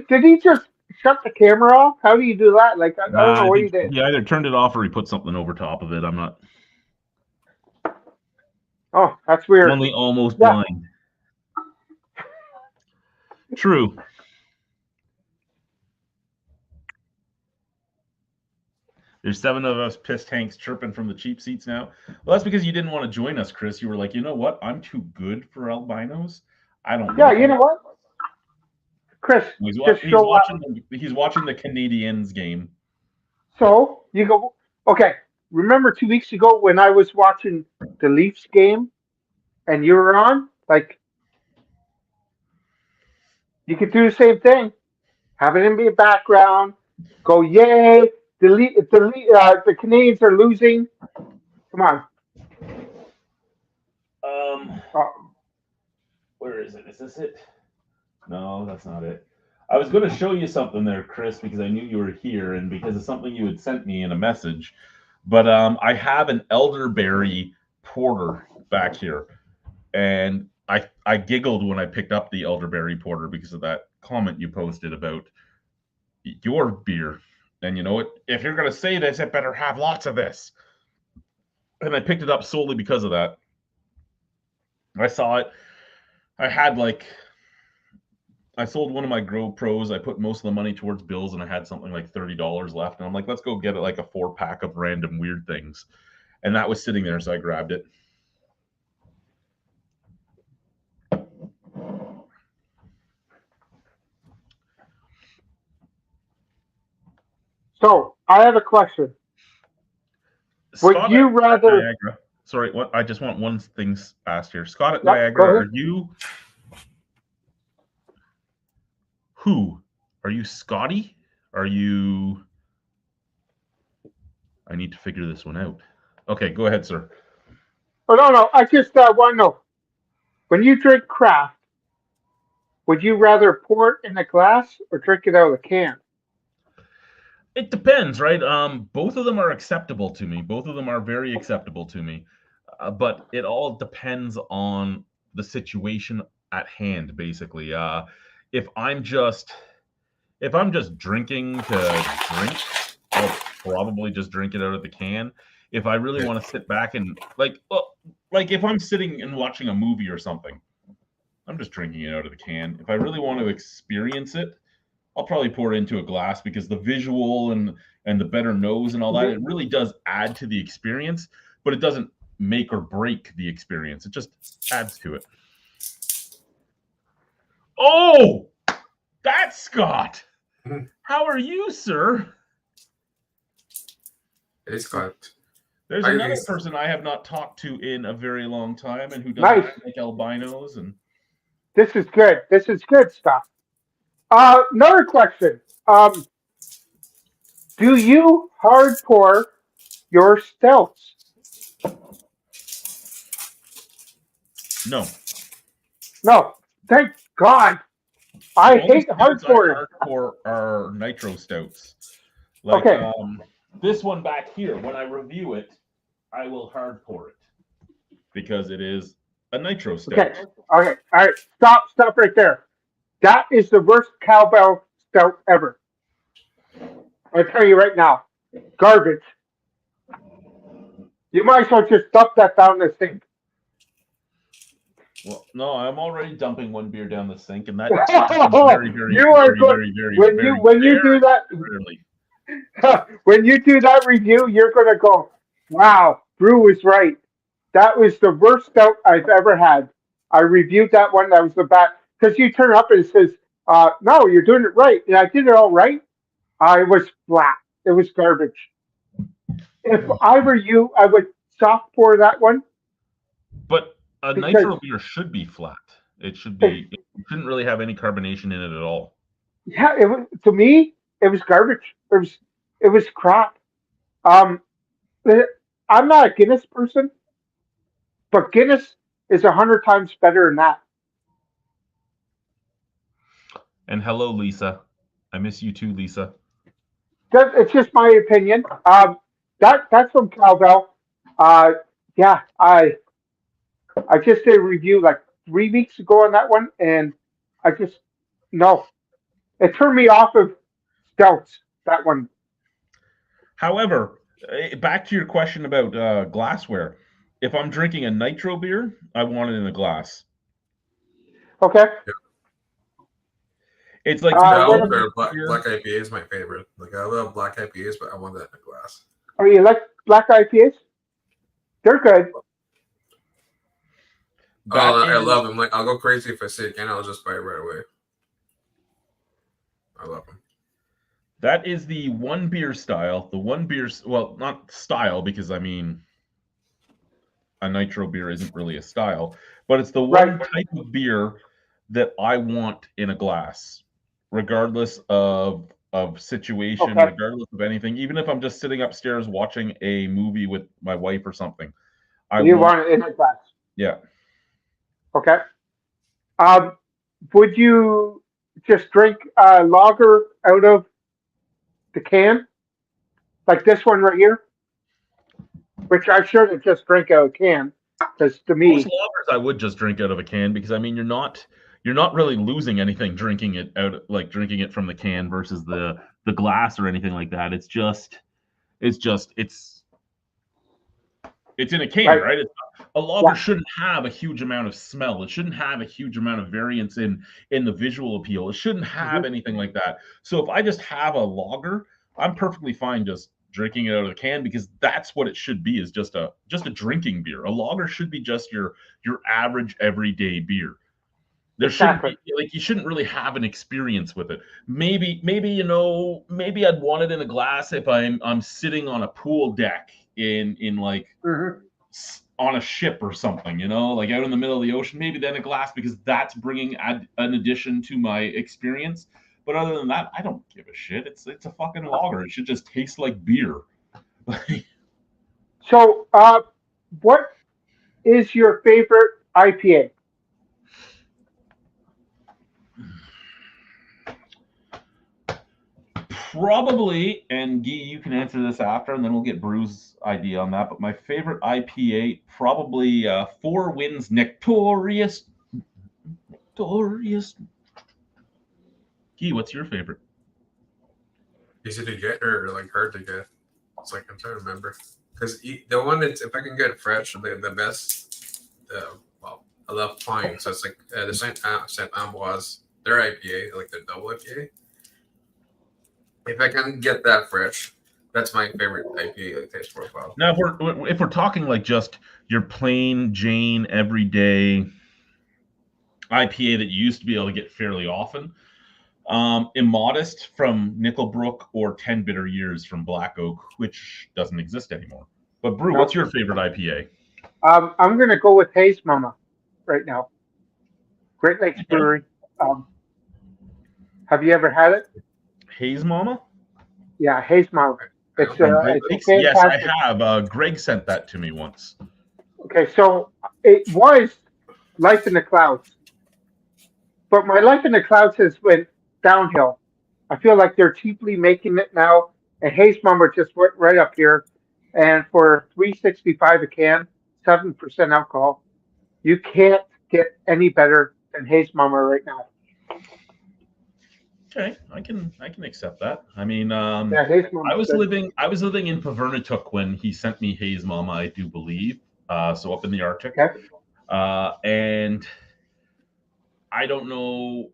Did he just shut the camera off? How do you do that? Like, I don't know what you did. He either turned it off or he put something over top of it. I'm not. Oh, that's weird. Only almost Yeah. blind. True. There's 7 of us pissed Hanks chirping from the cheap seats now. Well, that's because you didn't want to join us, Chris. You were like, you know what? I'm too good for albinos. I don't. Yeah, you know what, Chris? He's just show up. He's watching the Canadiens game. So you go. Okay. Remember 2 weeks ago when I was watching the Leafs game, and you were on? Like, you could do the same thing. Have it in the background. Go, yay! The Canadians are losing. Come on. Where is it? Is this it? No, that's not it. I was going to show you something there, Chris, because I knew you were here and because of something you had sent me in a message. But I have an elderberry porter back here, and I giggled when I picked up the elderberry porter because of that comment you posted about your beer. And you know what? If you're going to say this, it better have lots of this. And I picked it up solely because of that. I saw it. I sold one of my Grow Pros. I put most of the money towards bills, and I had something like $30 left. And I'm like, let's go get it like a 4-pack of random weird things. And that was sitting there, so I grabbed it. So I have a question. Would you rather? Niagara. Sorry, what? I just want one thing asked here. Scott at Yep, Niagara, go are ahead. you? Who? Are you Scotty? Are you? I need to figure this one out. Okay, go ahead, sir. Oh no, I just want to know. When you drink craft, would you rather pour it in a glass or drink it out of a can? It depends, right? Both of them are acceptable to me. Both of them are very acceptable to me. But it all depends on the situation at hand, basically. If I'm just drinking to drink, I'll probably just drink it out of the can. If I really want to sit back and like if I'm sitting and watching a movie or something, I'm just drinking it out of the can. If I really want to experience it, I'll probably pour it into a glass because the visual and the better nose and all that, it really does add to the experience, but it doesn't make or break the experience. It just adds to it. Oh, that's Scott. How are you, sir? Hey, Scott. There's Hi, another Lisa. person I have not talked to in a very long time and who doesn't like albinos. And This is good. This is good stuff. Another question. Do you hard pour your stouts? no. No. Thank God. I The only hate hard stouts I pouring. hard pour are nitro stouts. Like Okay. this one back here, when I review it, I will hard pour it because it is a nitro stout. Okay. All right. Stop right there. That is the worst cowbell stout ever. I'll tell you right now. Garbage. You might as well just dump that down the sink. Well, no, I'm already dumping one beer down the sink, and that very, very, You are very, good. very, very, When very, you do that, rarely. when you do that review, you're gonna go, "Wow, Brew was right. That was the worst stout I've ever had." I reviewed that one. That was the bad because you turn up and it says, "No, you're doing it right," and I did it all right. I was flat. It was garbage. If I were you, I would soft pour that one. But a Because- nitro beer should be flat. It shouldn't really have any carbonation in it at all. Yeah, it was to me. It was garbage. It was crap. I'm not a Guinness person, but Guinness is 100 times better than that. And hello, Lisa. I miss you too, Lisa. It's just my opinion. That's from Cowbell. Yeah, I just did a review like 3 weeks ago on that one, and I just no, it turned me off of stouts. That one. However, back to your question about glassware. If I'm drinking a nitro beer, I want it in a glass. Okay. It's like Yeah, what the black IPA is my favorite. Like I love black IPAs, but I want that in a glass. Are you like black IPAs? They're good. I love them. Like I'll go crazy if I see it again. I'll just buy it right away. I love them. That is the one beer style. The one beer, well, not style because I mean, a nitro beer isn't really a style, but it's the one type of beer that I want in a glass, regardless of situation, regardless of anything. Even if I'm just sitting upstairs watching a movie with my wife or something, You want it in a glass. Yeah. Okay. Would you just drink lager out of the can, like this one right here? Which I shouldn't just drink out of a can, because to me, most lagers I would just drink out of a can because I mean you're not really losing anything drinking it out, like drinking it from the can versus the glass or anything like that. It's in a can, right? A lager shouldn't have a huge amount of smell. It shouldn't have a huge amount of variance in the visual appeal. It shouldn't have anything like that. So if I just have a lager, I'm perfectly fine just drinking it out of the can because that's what it should be, is just a drinking beer. A lager should be just your average everyday beer. There shouldn't be, like, you shouldn't really have an experience with it. Maybe maybe I'd want it in a glass if I'm sitting on a pool deck in like on a ship or something, like out in the middle of the ocean. Maybe then a glass because that's bringing an addition to my experience. But other than that, I don't give a shit. It's a fucking lager. It should just taste like beer. So, what is your favorite IPA? Probably, and Guy, you can answer this after, and then we'll get Bruce's idea on that. But my favorite IPA, probably Four Winds Nectorious. Guy, what's your favorite? Easy to get or like hard to get? It's like I'm trying to remember because the one that's, if I can get it fresh, the best. Well, I love Pine, so it's like the Saint Ambroise, their IPA, like their double IPA. If I can get that fresh, that's my favorite IPA taste profile. Now, if we're talking like just your plain Jane everyday IPA that you used to be able to get fairly often, Immodest from Nickelbrook or 10 Bitter Years from Black Oak, which doesn't exist anymore. But Brew, what's your favorite IPA? I'm going to go with Haze Mama right now. Great Lakes Brewery. Have you ever had it? Haze Mama? Yeah, Haze Mama. It's yes, I have. Greg sent that to me once. Okay, so it was Life in the Clouds, but my Life in the Clouds has went downhill. I feel like they're cheaply making it now, and Haze Mama just went right up here. And for $3.65 a can, 7% alcohol, you can't get any better than Haze Mama right now. Okay, I can accept that. I mean, Haze Mama. I was living in Pavernatuk when he sent me Haze Mama, I do believe. So up in the Arctic. Okay. And I don't know.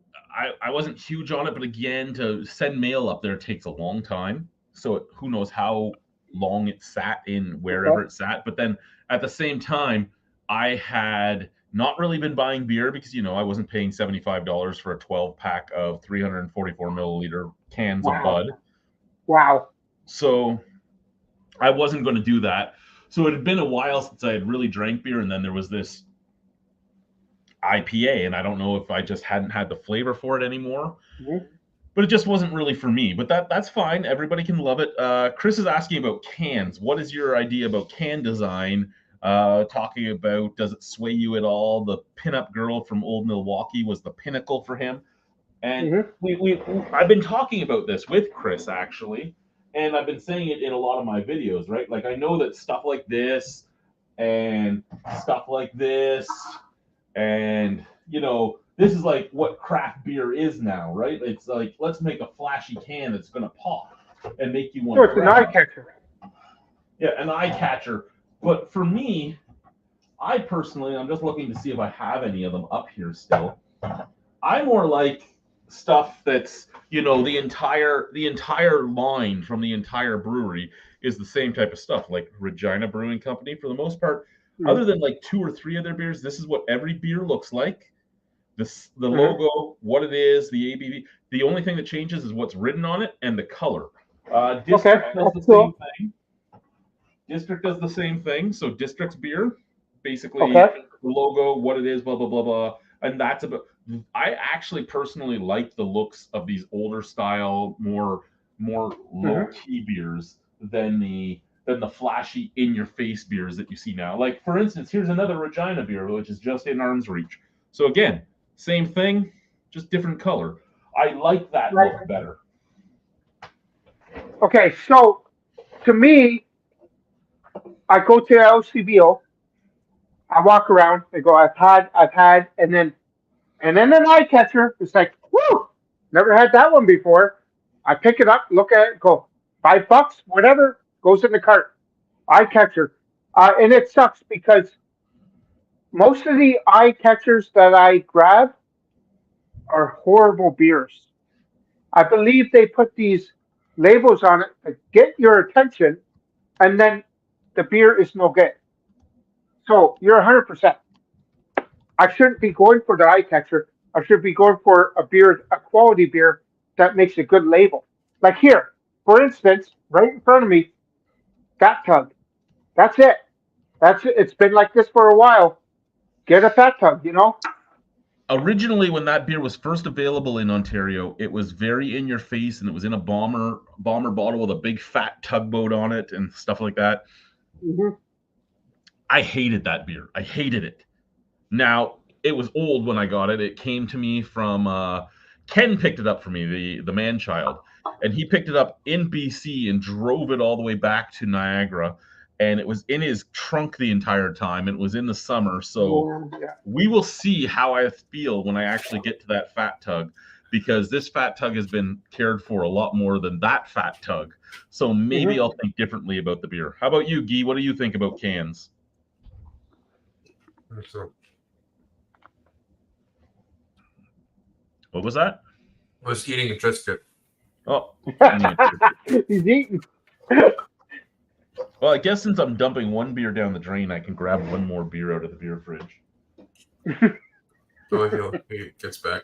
I wasn't huge on it, but again, to send mail up there takes a long time. So who knows how long it sat in wherever it sat. But then at the same time, I had not really been buying beer because, I wasn't paying $75 for a 12-pack of 344 milliliter cans of Bud. Wow. So I wasn't going to do that. So it had been a while since I had really drank beer, and then there was this IPA, and I don't know if I just hadn't had the flavor for it anymore. Mm-hmm. But it just wasn't really for me. But that's fine. Everybody can love it. Chris is asking about cans. What is your idea about can design? Talking about, does it sway you at all? The pinup girl from Old Milwaukee was the pinnacle for him. And I've been talking about this with Chris, actually. And I've been saying it in a lot of my videos, right? Like, I know that stuff like this and stuff like this and, this is like what craft beer is now, right? It's like, let's make a flashy can that's going to pop and make you want So to it's an grab eye it. catcher. Yeah, an eye catcher. But for me, I personally, I'm just looking to see if I have any of them up here still. I more like stuff that's, you know, the entire line from the entire brewery is the same type of stuff, like Regina Brewing Company. For the most part, other than like 2 or 3 of their beers, this is what every beer looks like. The logo, what it is, the ABV. The only thing that changes is what's written on it and the color. District does the same thing. District does the same thing. So District's beer, basically the logo, what it is, blah, blah, blah, blah. And that's about, I actually personally like the looks of these older style, more low-key beers than the flashy in-your-face beers that you see now. Like, for instance, here's another Regina beer, which is just in arm's reach. So again, same thing, just different color. I like that look better. Okay, so to me, I go to LCBO, I walk around, I go, I've had, and then an eye catcher. It's like, whoo, never had that one before. I pick it up, look at it, go, $5, whatever, goes in the cart. Eye catcher. And it sucks because most of the eye catchers that I grab are horrible beers. I believe they put these labels on it to get your attention, and then the beer is no good. So you're 100%. I shouldn't be going for the eye catcher. I should be going for a quality beer that makes a good label. Like here, for instance, right in front of me, Fat Tug. That's it. It's been like this for a while. Get a Fat Tug, you know? Originally, when that beer was first available in Ontario, it was very in your face, and it was in a bomber bottle with a big fat tugboat on it and stuff like that. Mm-hmm. I hated that beer. I hated it. Now, it was old when I got it. It came to me from Ken picked it up for me, the man child, and he picked it up in BC and drove it all the way back to Niagara, and it was in his trunk the entire time. It was in the summer, so we will see how I feel when I actually get to that Fat Tug, because this Fat Tug has been cared for a lot more than that Fat Tug. So maybe I'll think differently about the beer. How about you, Guy? What do you think about cans? So, What was that? I was eating a Triscuit. Oh, He's eating. well, I guess since I'm dumping one beer down the drain, I can grab one more beer out of the beer fridge. Oh, he gets back.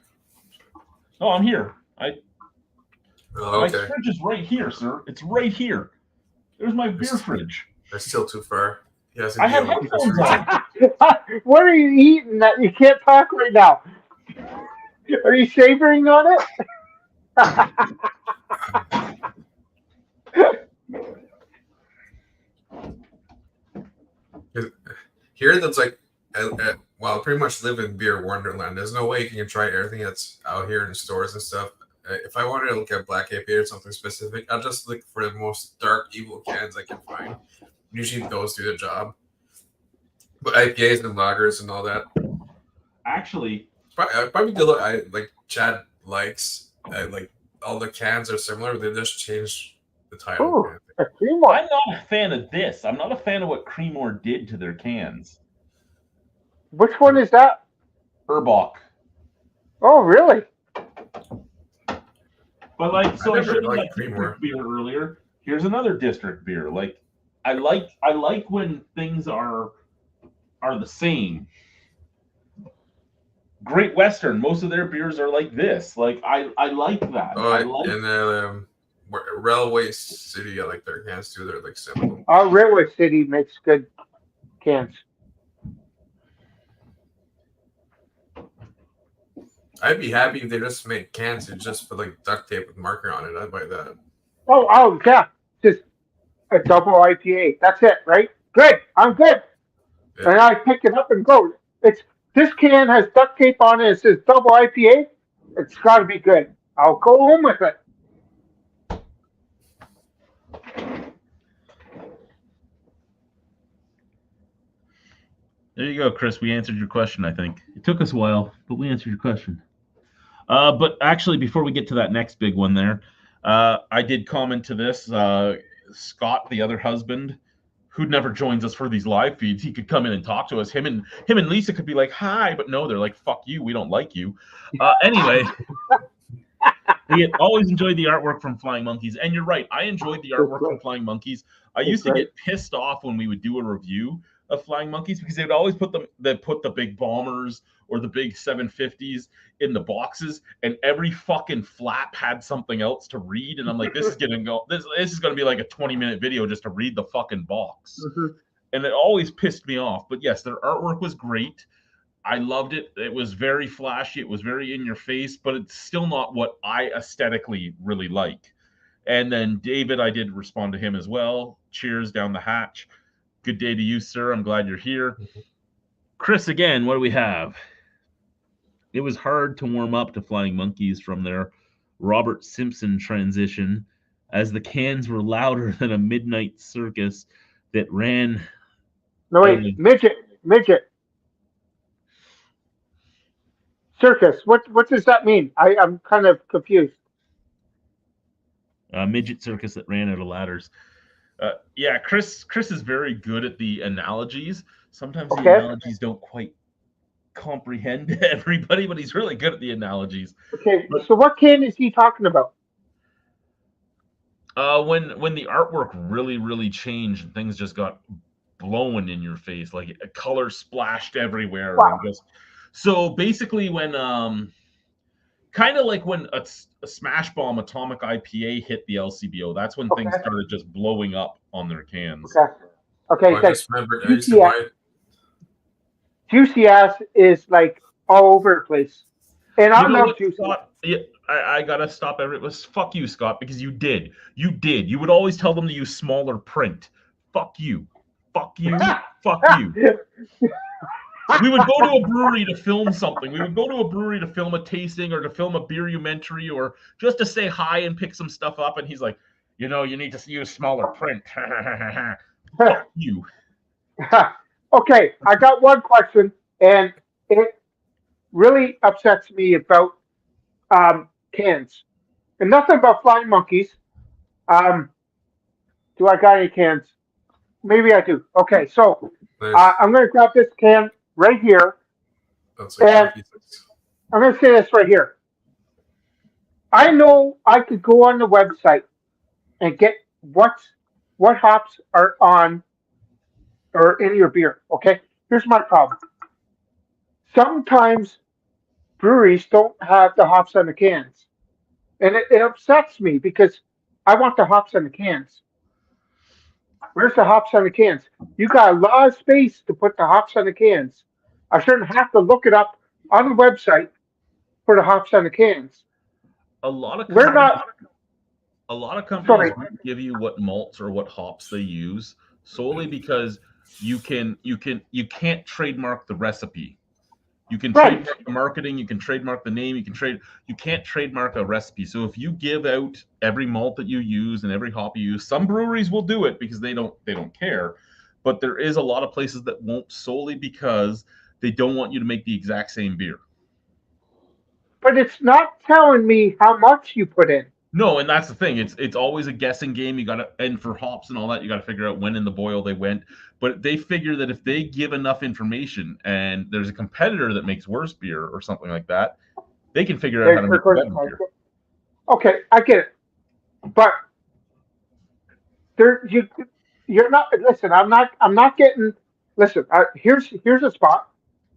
Oh, I'm here. Oh, My okay. fridge is right here, sir. It's right here. There's my beer fridge. That's still too far. He has I have headphones on. What are you eating that you can't talk right now? Are you savoring on it? Here, that's like, well, I pretty much live in beer wonderland. There's no way you can try everything that's out here in stores and stuff. If I wanted to look at Black IPA or something specific, I'll just look for the most dark, evil cans I can find. Usually those do the job. But IPAs and lagers and all that. Actually, probably the look I like Chad likes. Like all the cans are similar, but they just changed the title. Ooh, a Creemore. I'm not a fan of this. I'm not a fan of what Creemore did to their cans. Which one is that? Erbach. Oh, really? But like, so I showed you liked that Creemore district beer earlier. Here's another district beer. Like, I like when things are the same. Great Western, most of their beers are like this. Like, I like that. Oh, I like. And Railway City, I like their cans too. They're like simple. Our Railway City makes good cans. I'd be happy if they just made cans and just put like duct tape with marker on it. I'd buy that. Oh, yeah. Just a double IPA. That's it, right? Good. I'm good. Yeah. And I pick it up and go. This can has duct tape on it. It says double IPA. It's got to be good. I'll go home with it. There you go, Chris. We answered your question, I think. It took us a while, but we answered your question. But actually, before we get to that next big one there, I did comment to this. Scott, the other husband, who never joins us for these live feeds, he could come in and talk to us. Him and Lisa could be like, hi, but no, they're like, fuck you, we don't like you. Anyway, we always enjoyed the artwork from Flying Monkeys. And you're right, I enjoyed the artwork from Flying Monkeys. I used to get pissed off when we would do a review of Flying Monkeys because they would always put the big bombers or the big 750s in the boxes, and every fucking flap had something else to read. And I'm like, this is gonna be like a 20-minute video just to read the fucking box. Mm-hmm. And it always pissed me off. But yes, their artwork was great. I loved it. It was very flashy. It was very in your face, but it's still not what I aesthetically really like. And then David, I did respond to him as well. Cheers down the hatch. Good day to you, sir. I'm glad you're here. Chris, again, what do we have? It was hard to warm up to Flying Monkeys from their Robert Simpson transition, as the cans were louder than a midnight circus that ran. No, wait, midget. Circus. What does that mean? I'm kind of confused. Midget circus that ran out of ladders. Yeah, Chris is very good at the analogies. Sometimes the analogies don't quite comprehend everybody, but he's really good at the analogies. Okay, so what can is he talking about? When the artwork really changed and things just got blowing in your face, like a color splashed everywhere. Wow. So basically when kind of like when a Smash Bomb Atomic IPA hit the LCBO, that's when things started just blowing up on their cans. Okay. I just remembered I used to buy it. Juicy Ass is like all over the place. And I love Juicy. Scott, yeah, I gotta stop fuck you, Scott, because you did. You would always tell them to use smaller print. Fuck you. Fuck you. We would go to a brewery to film something. We would go to a brewery to film a tasting or to film a beerumentary or just to say hi and pick some stuff up. And he's like, you need to use smaller print. Fuck you. Okay, I got one question, and it really upsets me about cans. And nothing about Flying Monkeys. Do I got any cans? Maybe I do. Okay, so I'm going to grab this can right here. And I'm going to say this right here. I know I could go on the website and get what hops are on or in your beer. Okay, here's my problem. Sometimes breweries don't have the hops on the cans, and it upsets me because I want the hops on the cans. Where's the hops on the cans? You got a lot of space to put the hops on the cans. I shouldn't have to look it up on the website for the hops on the cans. A lot of companies won't give you what malts or what hops they use solely because you can't trademark the recipe. You can trademark the marketing, you can trademark the name, you can't trademark a recipe. So if you give out every malt that you use and every hop you use, some breweries will do it because they don't care. But there is a lot of places that won't solely because they don't want you to make the exact same beer. But it's not telling me how much you put in. No, and that's the thing. It's always a guessing game. You got to, and for hops and all that, you got to figure out when in the boil they went. But they figure that if they give enough information and there's a competitor that makes worse beer or something like that, they can figure out how to make better beer. Okay, I get it. But you're not. Listen, I'm not getting. Listen, here's a spot.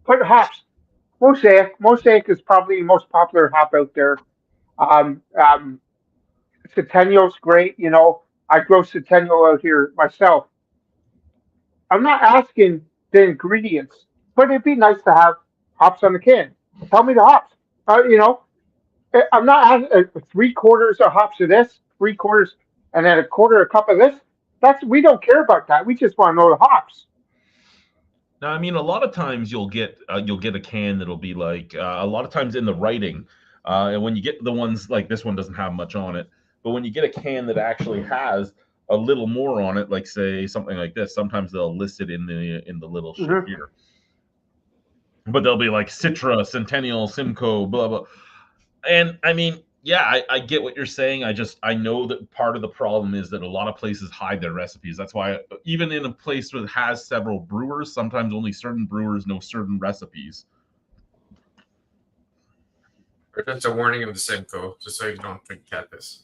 Put hops. Mosaic is probably the most popular hop out there. Centennial's great. I grow Centennial out here myself. I'm not asking the ingredients, but it'd be nice to have hops on the can. Tell me the hops. I'm not asking 3/4 of hops of this, 3/4, and then 1/4 cup of this. We don't care about that. We just want to know the hops. Now, I mean, a lot of times you'll get a can that'll be like a lot of times in the writing, and when you get the ones like this one doesn't have much on it, but when you get a can that actually has a little more on it, like say something like this, sometimes they'll list it in the little shit here. but they'll be like Citra, Centennial, Simcoe, blah blah. And I mean, yeah, I get what you're saying. I know that part of the problem is that a lot of places hide their recipes. That's why even in a place that has several brewers, sometimes only certain brewers know certain recipes. Or just a warning of the Simcoe, just so you don't drink cat piss.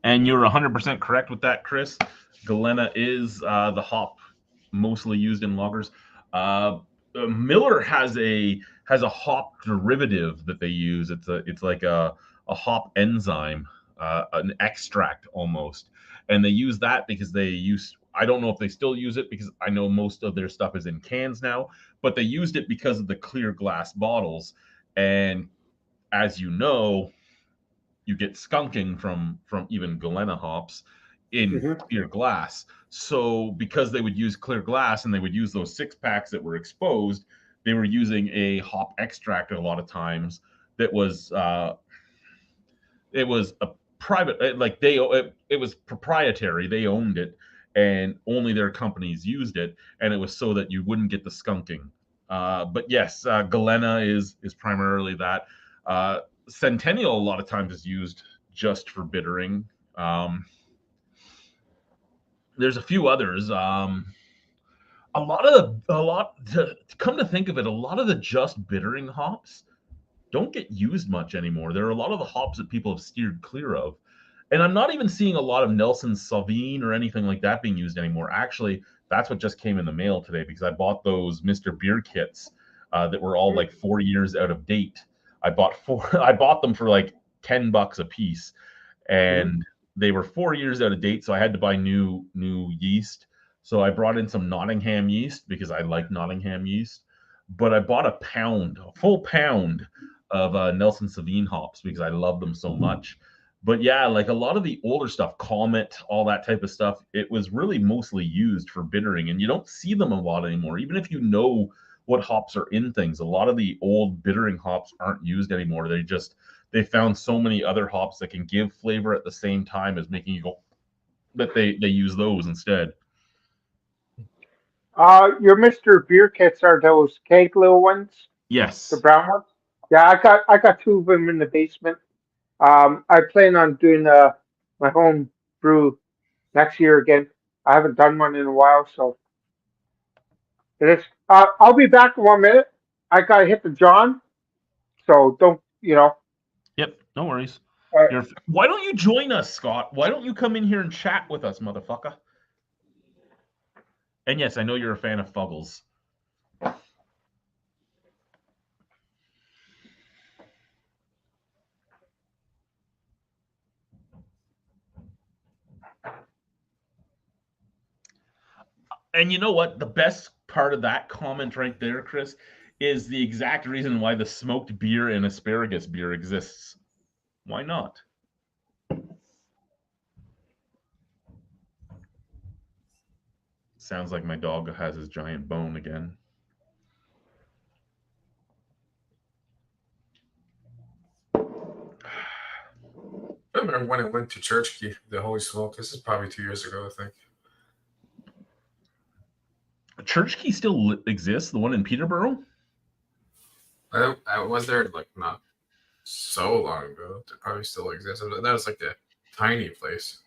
And you're 100% correct with that, Chris. Galena is the hop mostly used in lagers. Miller has a hop derivative that they use. It's like a hop enzyme, an extract almost, and they use that because they use. I don't know if they still use it because I know most of their stuff is in cans now, but they used it because of the clear glass bottles. And as you know, you get skunking from even Galena hops in clear glass. So because they would use clear glass and they would use those 6-packs that were exposed, they were using a hop extract a lot of times that was it was a private, like it was proprietary. They owned it and only their companies used it, and it was so that you wouldn't get the skunking. But yes, Galena is primarily that. Centennial a lot of times is used just for bittering. There's a few others. To come to think of it, a lot of the just bittering hops don't get used much anymore. There are a lot of the hops that people have steered clear of. And I'm not even seeing a lot of Nelson Sauvin or anything like that being used anymore. Actually, that's what just came in the mail today because I bought those Mr. Beer kits that were all like 4 years out of date. I bought them for like $10 a piece, and they were 4 years out of date, so I had to buy new yeast. So I brought in some Nottingham yeast because I like Nottingham yeast, but I bought a full pound of Nelson Sauvin hops because I love them so much. But yeah, like a lot of the older stuff, Comet, all that type of stuff, it was really mostly used for bittering, and you don't see them a lot anymore. Even if you know what hops are in things, a lot of the old bittering hops aren't used anymore. They found so many other hops that can give flavor at the same time as making you go, that they use those instead. Your Mr. Beer kits are those keg little ones, Yes. the brown ones. Yeah, I got 2 of them in the basement. I plan on doing my home brew next year again. I haven't done one in a while, so it is. I'll be back in 1 minute. I gotta hit the John, so don't Yep, no worries. Uh, Why don't you join us, Scott? Why don't you come in here and chat with us, motherfucker? And yes, I know you're a fan of Fuggles. And you know what? The best part of that comment right there, Chris, is the exact reason why the smoked beer and asparagus beer exists. Why not? Sounds like my dog has his giant bone again. I remember when I went to Church Key, the Holy Smoke. This is probably 2 years ago, I think. Church Key still exists, the one in Peterborough? I was there like not so long ago. It probably still exists. That was like a tiny place.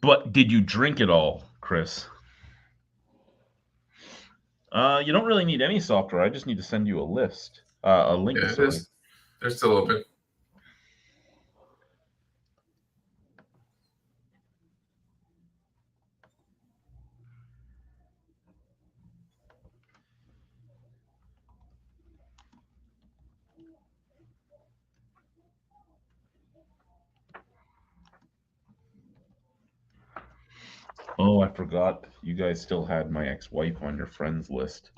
But did you drink it all, Chris? You don't really need any software. I just need to send you a list, a link. Yeah, Sorry. they're still open. Oh, I forgot. You guys still had my ex-wife on your friends list.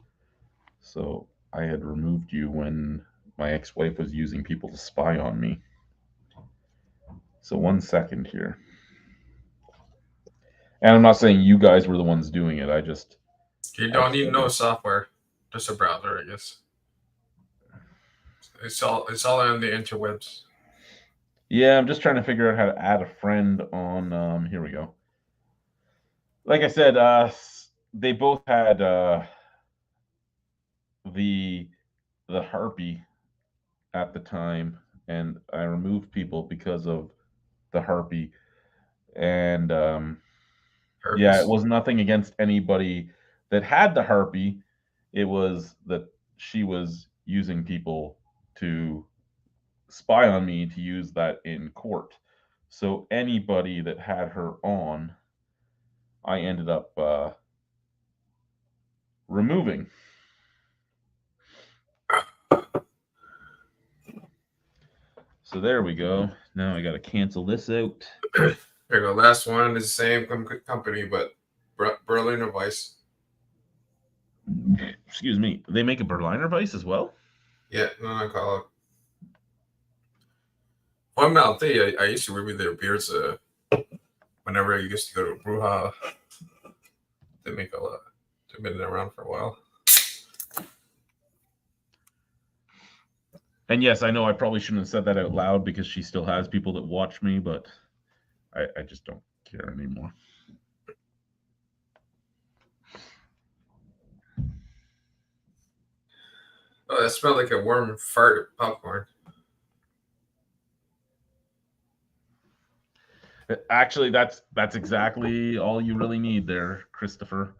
So I had removed you when my ex-wife was using people to spy on me. So 1 second here. And I'm not saying you guys were the ones doing it. You don't need no software, just a browser, I guess. It's all on the interwebs. Yeah, I'm just trying to figure out how to add a friend on. Here we go. Like I said, they both had the harpy at the time, and I removed people because of the harpy. And yeah, it was nothing against anybody that had the harpy. It was that she was using people to spy on me to use that in court. So anybody that had her on, I ended up removing. So there we go. Now I got to cancel this out. Here you go. Last one is the same company, but Berliner Weiss. Excuse me. They make a Berliner Weiss as well? Yeah, no, I call it. Well, I'll tell you, I used to review their beers whenever I used to go to a Bruja. They make a lot. They've been around for a while. And yes, I know I probably shouldn't have said that out loud because she still has people that watch me, but I just don't care anymore. Oh, that smelled like a warm fart of popcorn. Actually, that's exactly all you really need there, Christopher.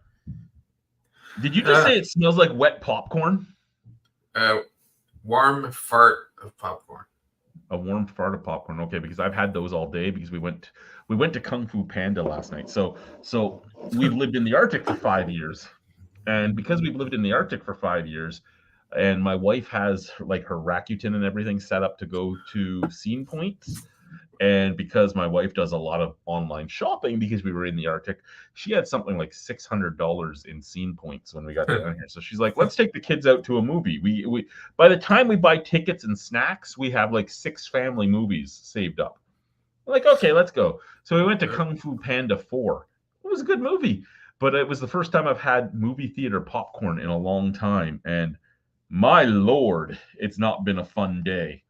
Did you just say it smells like wet popcorn? Warm fart of popcorn. A warm fart of popcorn. Okay, because I've had those all day because we went to Kung Fu Panda last night. So we've lived in the Arctic for 5 years. And because we've lived in the Arctic for 5 years, and my wife has like her Rakuten and everything set up to go to scene points. And because my wife does a lot of online shopping because we were in the Arctic, she had something like $600 in scene points when we got down here. So she's like, let's take the kids out to a movie. We by the time we buy tickets and snacks, we have like 6 family movies saved up. We're like, okay, let's go. So we went to Kung Fu Panda 4. It was a good movie, but it was the first time I've had movie theater popcorn in a long time. And my Lord, it's not been a fun day.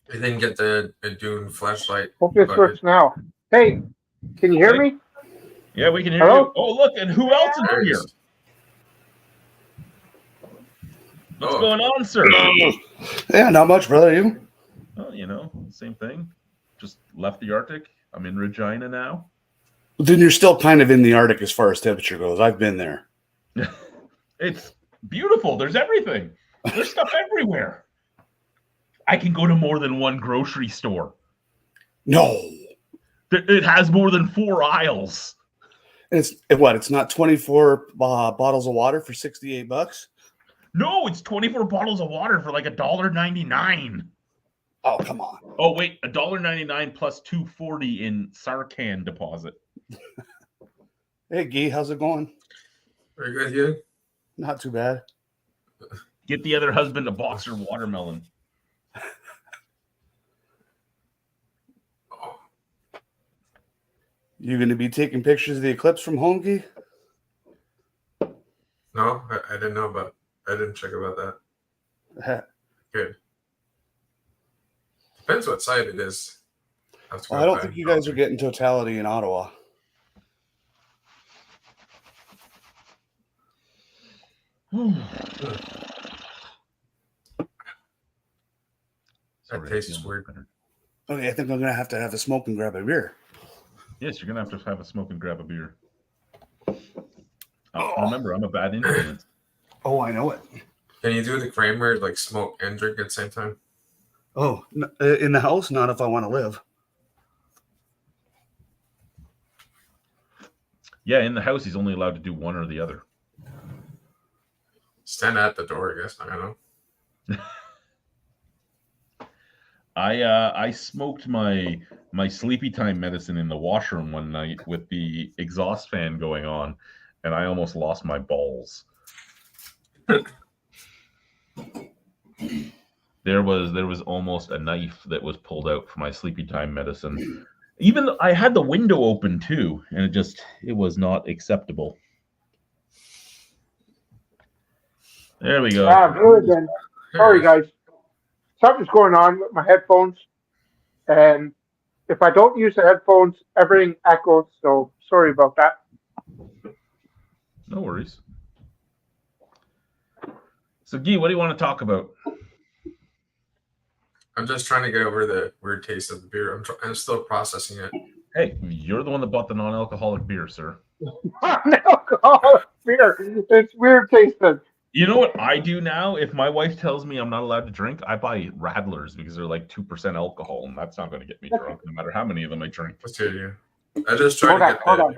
I didn't get the Dune flashlight. Hope this works now. Hey, can you hear me? Yeah, we can hear Hello? you. Oh, look, and who else is here? What's going on, sir? Yeah, not much, brother. You? Well, you know, same thing. Just left the Arctic. I'm in Regina now. Then you're still kind of in the Arctic as far as temperature goes. I've been there. It's beautiful. There's everything. There's stuff everywhere. I can go to more than one grocery store. No. It has more than 4 aisles. And it's not 24 bottles of water for $68? No, it's 24 bottles of water for like $1.99. Oh, come on. Oh, wait, $1.99 plus $2.40 in Sarcan deposit. Hey, Guy, how's it going? Very good, you? Not too bad. Get the other husband a boxer watermelon. You going to be taking pictures of the eclipse from home, Guy? No, I didn't know about. I didn't check about that. Good. Depends what side it is. I don't think you guys are getting totality in Ottawa. That tastes weird. Okay, I think I'm going to have a smoke and grab a beer. Yes, you're going to have a smoke and grab a beer. Remember, I'm a bad influence. Oh, I know it. Can you do the Kramer, like smoke and drink at the same time? Oh, in the house? Not if I want to live. Yeah, in the house, he's only allowed to do one or the other. Stand at the door, I guess. I don't know. I smoked my sleepy time medicine in the washroom one night with the exhaust fan going on, and I almost lost my balls. there was almost a knife that was pulled out for my sleepy time medicine. Even though I had the window open too, and it was not acceptable. There we go. Good then. Sorry, guys. Something's going on with my headphones, and if I don't use the headphones, everything echoes. So sorry about that. No worries. So, Guy, what do you want to talk about? I'm just trying to get over the weird taste of the beer. I'm still processing it. Hey, you're the one that bought the non-alcoholic beer, sir. Non-alcoholic beer. It's weird tasting. You know what I do now? If my wife tells me I'm not allowed to drink, I buy Radlers because they're like 2% alcohol, and that's not going to get me drunk, no matter how many of them I drink. What's you? I just try to get the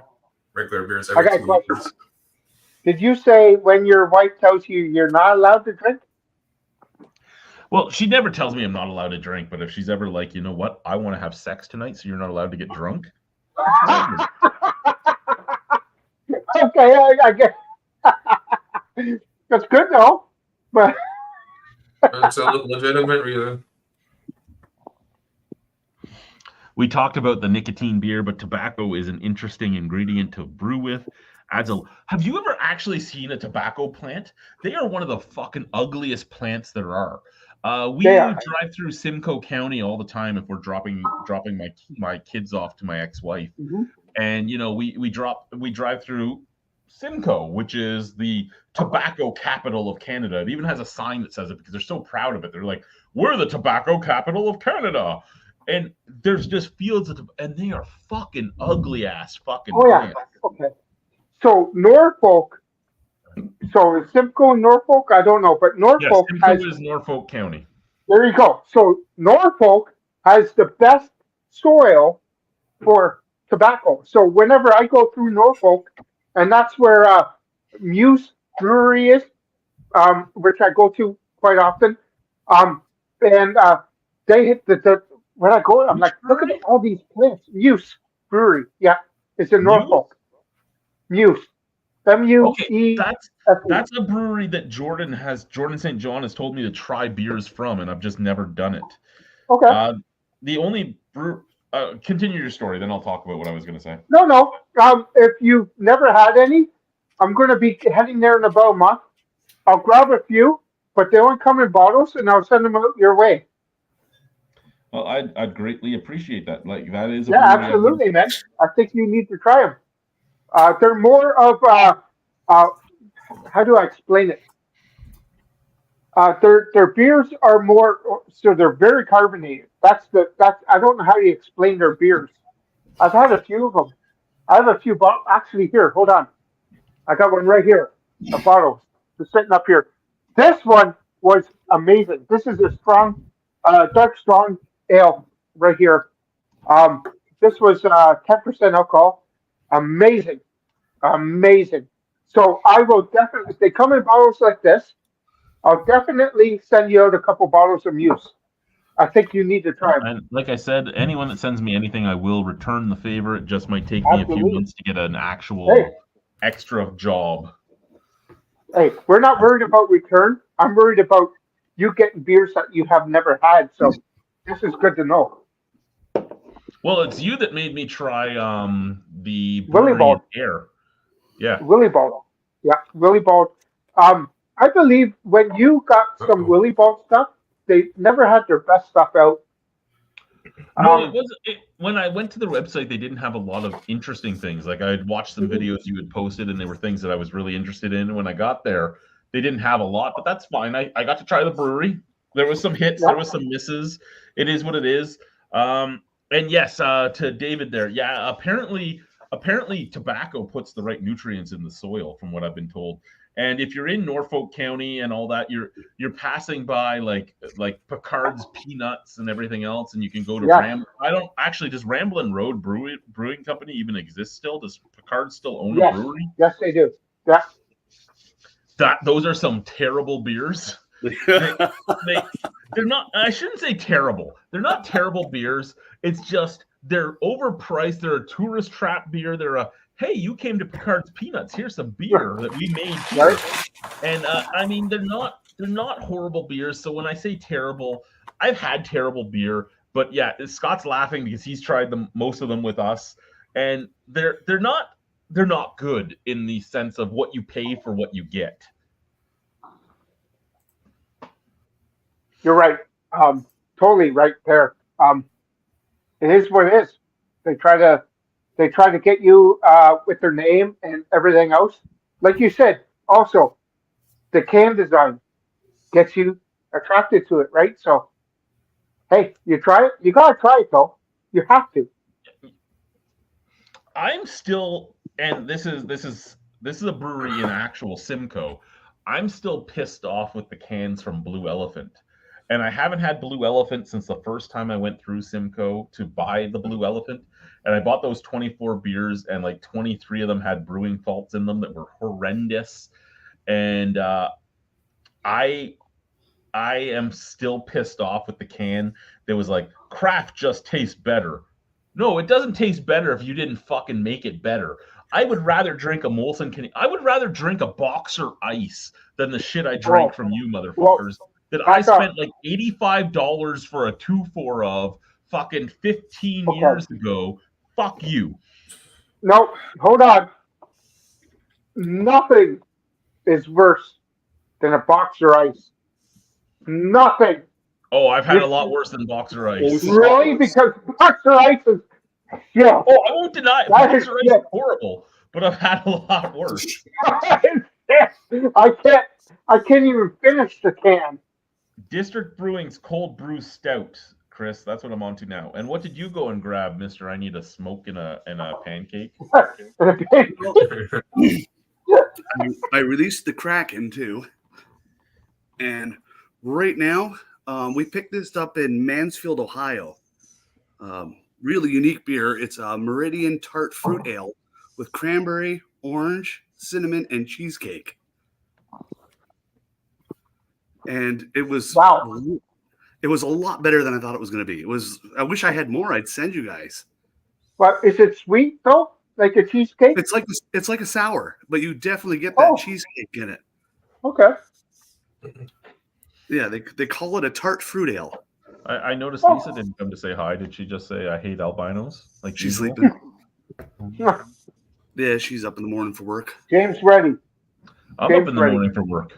regular beers every I got a 2 question. years. Did you say when your wife tells you you're not allowed to drink? Well, she never tells me I'm not allowed to drink, but if she's ever like, you know what, I want to have sex tonight, so you're not allowed to get drunk. Okay, I get. That's good though, but It's a legitimate reason. We talked about the nicotine beer, but tobacco is an interesting ingredient to brew with. Have you ever actually seen a tobacco plant? They are one of the fucking ugliest plants there are. We drive through Simcoe County all the time if we're dropping my kids off to my ex-wife, and you know we drive through Simcoe, which is the tobacco capital of Canada. It even has a sign that says it because they're so proud of it. They're like, we're the tobacco capital of Canada. And there's just fields and they are fucking ugly ass fucking plants. Okay. So Norfolk, so is Simcoe in Norfolk? I don't know, but Norfolk is Norfolk County. There you go. So Norfolk has the best soil for tobacco. So whenever I go through Norfolk, and that's where Muse Brewery is, which I go to quite often, and they hit when I go, I'm like, look at all these plants. Muse Brewery, yeah, it's in Norfolk. Muse, M-U-E. Okay, that's a brewery that Jordan St. John has told me to try beers from, and I've just never done it. Okay. The only continue your story, then I'll talk about what I was going to say. No. If you've never had any, I'm going to be heading there in about a month. I'll grab a few, but they only come in bottles, and I'll send them out your way. Well, I'd greatly appreciate that. Like that is absolutely, man. I think you need to try them. They're more of how do I explain it? Their beers are more, so they're very carbonated. That's I don't know how you explain their beers. I've had a few of them. I have a few bottles actually here. Hold on, I got one right here. A bottle, just sitting up here. This one was amazing. This is a strong, dark strong ale right here. This was 10% alcohol. Amazing. So I will definitely, if they come in bottles like this, I'll definitely send you out a couple bottles of Muse. I think you need to try them. And like I said, anyone that sends me anything, I will return the favor. It just might take me a few months to get an actual extra job. Hey, we're not worried about return. I'm worried about you getting beers that you have never had. So this is good to know. Well, it's you that made me try the Willibald Air. Yeah. Willibald. Yeah, Willibald. I believe when you got some Willibald stuff, they never had their best stuff out. No, when I went to the website, they didn't have a lot of interesting things. Like I had watched some videos you had posted, and there were things that I was really interested in. And when I got there, they didn't have a lot, but that's fine. I got to try the brewery. There was some hits, there was some misses. It is what it is. And yes, to David there, yeah. Apparently, tobacco puts the right nutrients in the soil, from what I've been told. And if you're in Norfolk County and all that, you're passing by like Picard's Peanuts and everything else, and you can go to does Ramblin' Road Brewing Company even exist still? Does Picard still own a brewery? Yes, they do. Yeah. Those are some terrible beers. They're not. I shouldn't say terrible. They're not terrible beers. It's just they're overpriced. They're a tourist trap beer. They're a hey, you came to Picard's Peanuts. Here's some beer that we made here. And I mean, they're not not horrible beers. So when I say terrible, I've had terrible beer, but yeah, Scott's laughing because he's tried most of them with us, and they're not good in the sense of what you pay for what you get. You're right. Totally right there. It is what it is. They try to get you with their name and everything else. Like you said, also the can design gets you attracted to it, right? So, hey, you try it. You gotta try it though. You have to. I'm still, and this is a brewery in actual Simcoe. I'm still pissed off with the cans from Blue Elephant. And I haven't had Blue Elephant since the first time I went through Simcoe to buy the Blue Elephant. And I bought those 24 beers, and like 23 of them had brewing faults in them that were horrendous. And I am still pissed off with the can that was like, craft just tastes better. No, it doesn't taste better if you didn't fucking make it better. I would rather drink a Molson Canadian. I would rather drink a Boxer Ice than the shit I drank from you motherfuckers. That I spent like $85 for a 2-4 of fucking 15 years ago. Fuck you. No, hold on. Nothing is worse than a Boxer Ice. Nothing. Oh, I've had a lot worse than Boxer Ice. Really? Because Boxer Ice is, yeah. Oh, I won't deny it. Boxer Ice is horrible, but I've had a lot worse. I can't even finish the can. District Brewing's Cold Brew Stout, Chris. That's what I'm on to now. And what did you go and grab, Mister? I need a smoke and a pancake. I released the Kraken too, and right now we picked this up in Mansfield, Ohio. Really unique beer. It's a Meridian Tart Fruit Ale with cranberry, orange, cinnamon, and cheesecake. And it was It was a lot better than I thought it was going to be. I wish I had more. I'd send you guys. But is it sweet though? Like a cheesecake? It's like a sour, but you definitely get that cheesecake in it. Okay. Yeah, they call it a tart fruit ale. I noticed Lisa didn't come to say hi. Did she just say I hate albinos? Like she's usual? sleeping. Yeah, she's up in the morning for work. James ready. I'm up in the morning for work.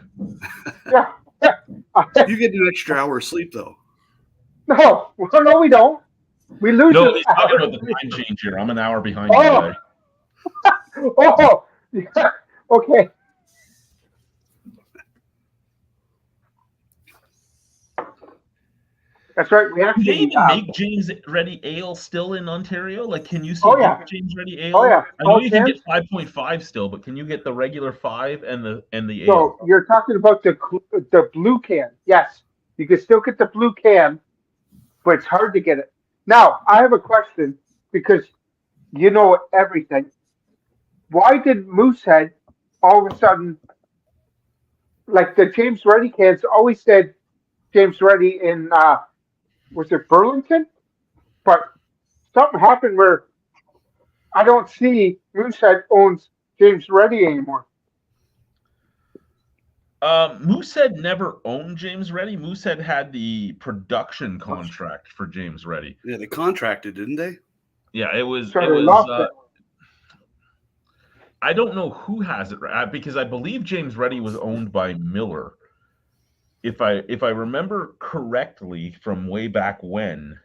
Yeah. You get an extra hour of sleep though. No, we don't. We lose. No, he's talking about the time change here. I'm an hour behind you today. Oh, yeah. Okay. That's right. We actually do they even make James Ready Ale still in Ontario? Like, can you still get James Ready Ale? Oh yeah. I know you can get 5.5 still, but can you get the regular 5 and the ale? So you're talking about the blue can? Yes, you can still get the blue can, but it's hard to get it. Now I have a question because you know everything. Why did Moosehead all of a sudden, like the James Ready cans always said James Ready in was it Burlington? But something happened where I don't see Moosehead owns James Ready anymore. Moosehead never owned James Ready. Moosehead had the production contract for James Ready. Yeah, they contracted, didn't they? Yeah, it was. So I don't know who has it because I believe James Ready was owned by Miller. If I remember correctly from way back when,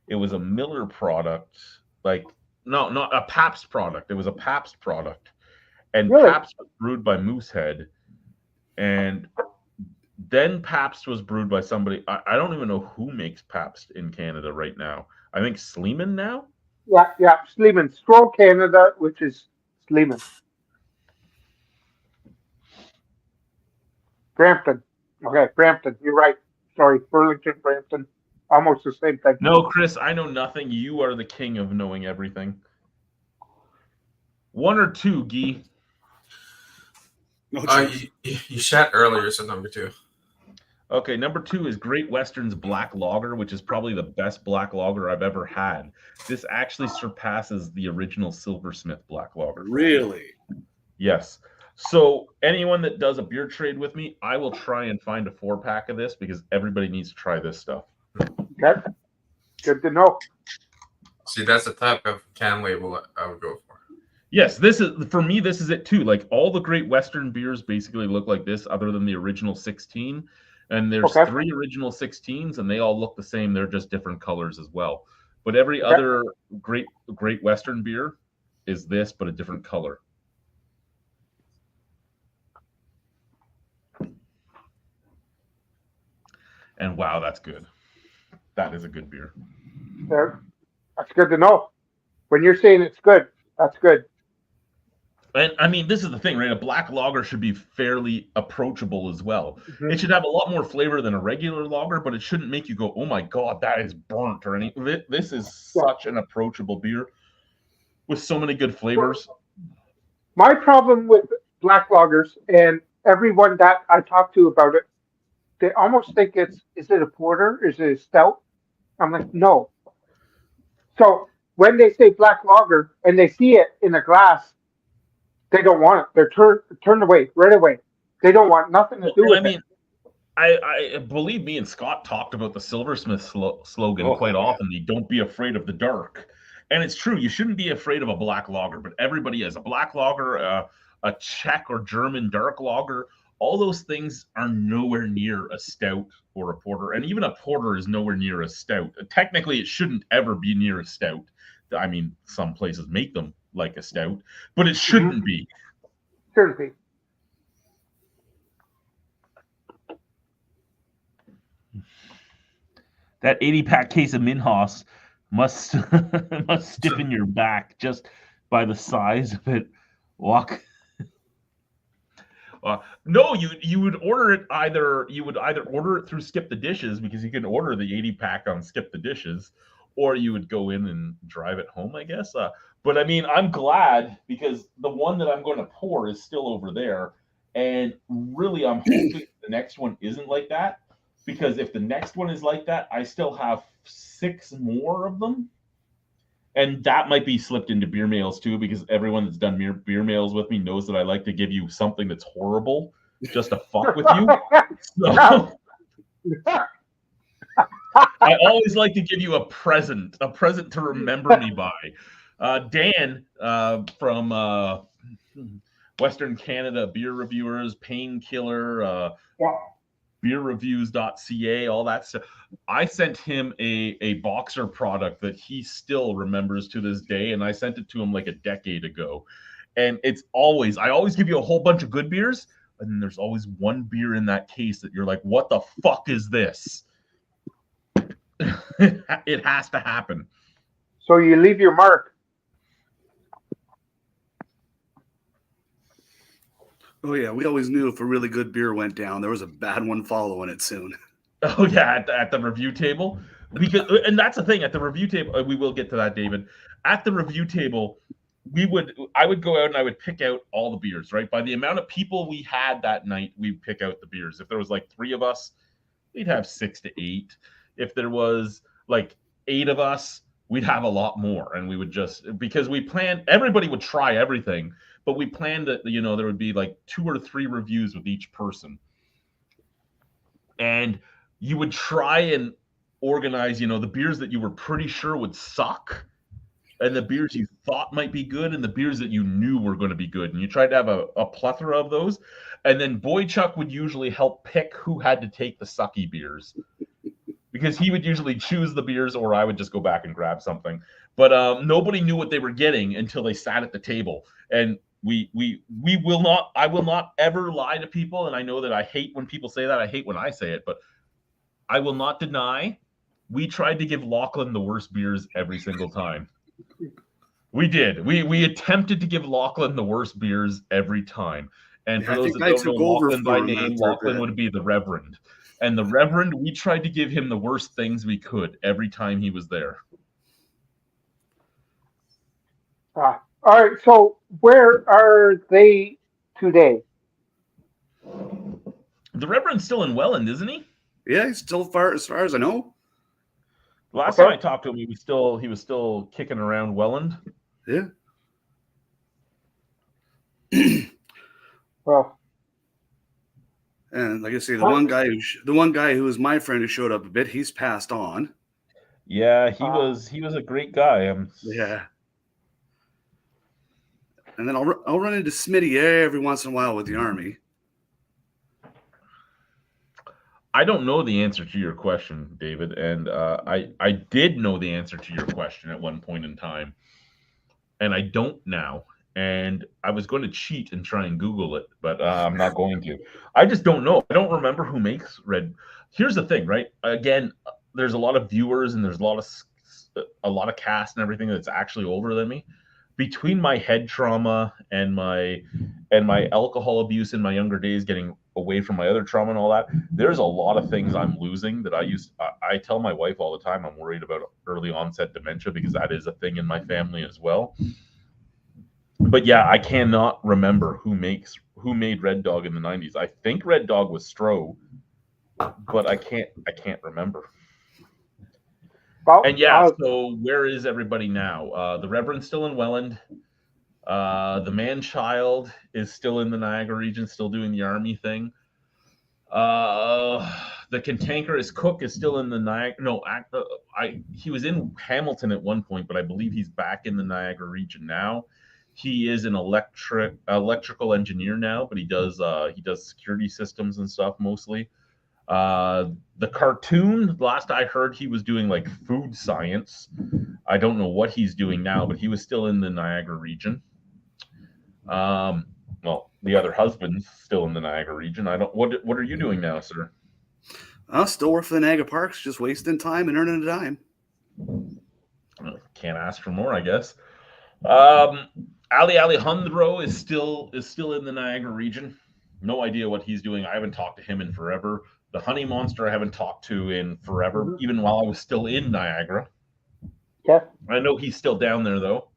it was a Miller product. Like no, not a Pabst product. It was a Pabst product, and really? Pabst was brewed by Moosehead, and then Pabst was brewed by somebody. I don't even know who makes Pabst in Canada right now. I think Sleeman now. Yeah, Sleeman. Stroll Canada, which is Sleeman. Brampton. Okay, Brampton. You're right. Sorry, Burlington, Brampton. Almost the same thing. No, Chris, I know nothing. You are the king of knowing everything. 1 or 2, Guy? You shat earlier, so number 2. Okay, number 2 is Great Western's Black Lager, which is probably the best black lager I've ever had. This actually surpasses the original Silversmith Black Lager. Really? Yes. So anyone that does a beer trade with me, I will try and find a 4-pack of this because everybody needs to try this stuff. Okay. Good to know. See, that's the type of can label I would go for. Yes, this is for me. This is it too. Like all the great Western beers basically look like this, other than the original 16. And there's Okay. 3 original 16s, and they all look the same. They're just different colors as well. But every Okay. other great Western beer is this, but a different color. And wow, that's good. That is a good beer. There. That's good to know. When you're saying it's good, that's good. And I mean, this is the thing, right? A black lager should be fairly approachable as well. Mhm. It should have a lot more flavor than a regular lager, but it shouldn't make you go, "Oh my god, that is burnt," or any. This is such an approachable beer with so many good flavors. My problem with black lagers, and everyone that I talk to about it, they almost think is it a porter? Is it a stout? I'm like, no. So when they say black lager and they see it in a glass, they don't want it. They're turned away right away. They don't want nothing to do with I mean, I believe me and Scott talked about the Silversmith slogan quite often. Don't be afraid of the dark. And it's true. You shouldn't be afraid of a black lager, but everybody has a black lager, a Czech or German dark lager. All those things are nowhere near a stout or a porter. And even a porter is nowhere near a stout. Technically, it shouldn't ever be near a stout. I mean, some places make them like a stout, but it shouldn't be. Shouldn't be. That 80-pack case of Minhas must stiffen your back just by the size of it. No, you would order it either. You would either order it through Skip the Dishes, because you can order the 80-pack on Skip the Dishes, or you would go in and drive it home, I guess. But I mean, I'm glad, because the one that I'm going to pour is still over there, and really, I'm hoping the next one isn't like that. Because if the next one is like that, I still have 6 more of them. And that might be slipped into beer mails too, because everyone that's done beer mails with me knows that I like to give you something that's horrible just to fuck with you. So, I always like to give you a present to remember me by. Dan from Western Canada Beer Reviewers, Painkiller, beerreviews.ca, all that stuff. I sent him a Boxer product that he still remembers to this day, and I sent it to him like a decade ago. And I always give you a whole bunch of good beers, and then there's always one beer in that case that you're like, what the fuck is this? It has to happen. So you leave your mark. Oh yeah, we always knew if a really good beer went down, there was a bad one following it soon. Oh yeah, at the review table, and that's the thing, at the review table. We will get to that, David. At the review table, I would go out and I would pick out all the beers. Right, by the amount of people we had that night, we'd pick out the beers. If there was like 3 of us, we'd have 6 to 8. If there was like 8 of us, we'd have a lot more, and we would because we planned, everybody would try everything. But we planned that, there would be like 2 or 3 reviews with each person. And you would try and organize, the beers that you were pretty sure would suck, and the beers you thought might be good, and the beers that you knew were going to be good. And you tried to have a plethora of those. And then Boychuk would usually help pick who had to take the sucky beers, because he would usually choose the beers, or I would just go back and grab something. But nobody knew what they were getting until they sat at the table. And I will not ever lie to people. And I know that I hate when people say that. I hate when I say it, but I will not deny we tried to give Lachlan the worst beers every single time. We did. We attempted to give Lachlan the worst beers every time. And for those that don't know Lachlan by name, Lachlan would be the Reverend. And the Reverend, we tried to give him the worst things we could every time he was there. All right, so where are they today? The Reverend's still in Welland, isn't he? Yeah, he's still as far as I know. Last time I talked to him, he was still kicking around Welland. Yeah. Well, And like I say, the one guy who was my friend who showed up a bit, he's passed on. Yeah, he was a great guy. Yeah. And then I'll run into Smitty every once in a while with the Army. I don't know the answer to your question, David, and I did know the answer to your question at one point in time, and I don't now. And I was going to cheat and try and Google it, but I'm not going to. I just don't know. I don't remember who makes Red. Here's the thing, right? Again, there's a lot of viewers and there's a lot of cast and everything that's actually older than me. Between my head trauma and my alcohol abuse in my younger days, getting away from my other trauma and all that, there's a lot of things I'm losing that I tell my wife all the time I'm worried about early onset dementia because that is a thing in my family as well. But yeah, I cannot remember who made Red Dog in the 90s. I think Red Dog was Stroh, but I can't remember. well, And yeah, so where is everybody now? The Reverend's still in Welland. The Man-Child is still in the Niagara region, still doing the Army thing. The Cantankerous Cook is still in the Niagara. No, he was in Hamilton at one point, but I believe he's back in the Niagara region now. He is an electrical engineer now, but he does security systems and stuff mostly. The cartoon, last I heard, he was doing like food science. I don't know what he's doing now, but he was still in the Niagara region. Well, the other husband's still in the Niagara region. What are you doing now, sir? I'll still work for the Niagara Parks, just wasting time and earning a dime. Can't ask for more, I guess. Ali Alejandro is still in the Niagara region. No idea what he's doing. I haven't talked to him in forever. The Honey Monster I haven't talked to in forever, even while I was still in Niagara. Yeah. I know he's still down there though.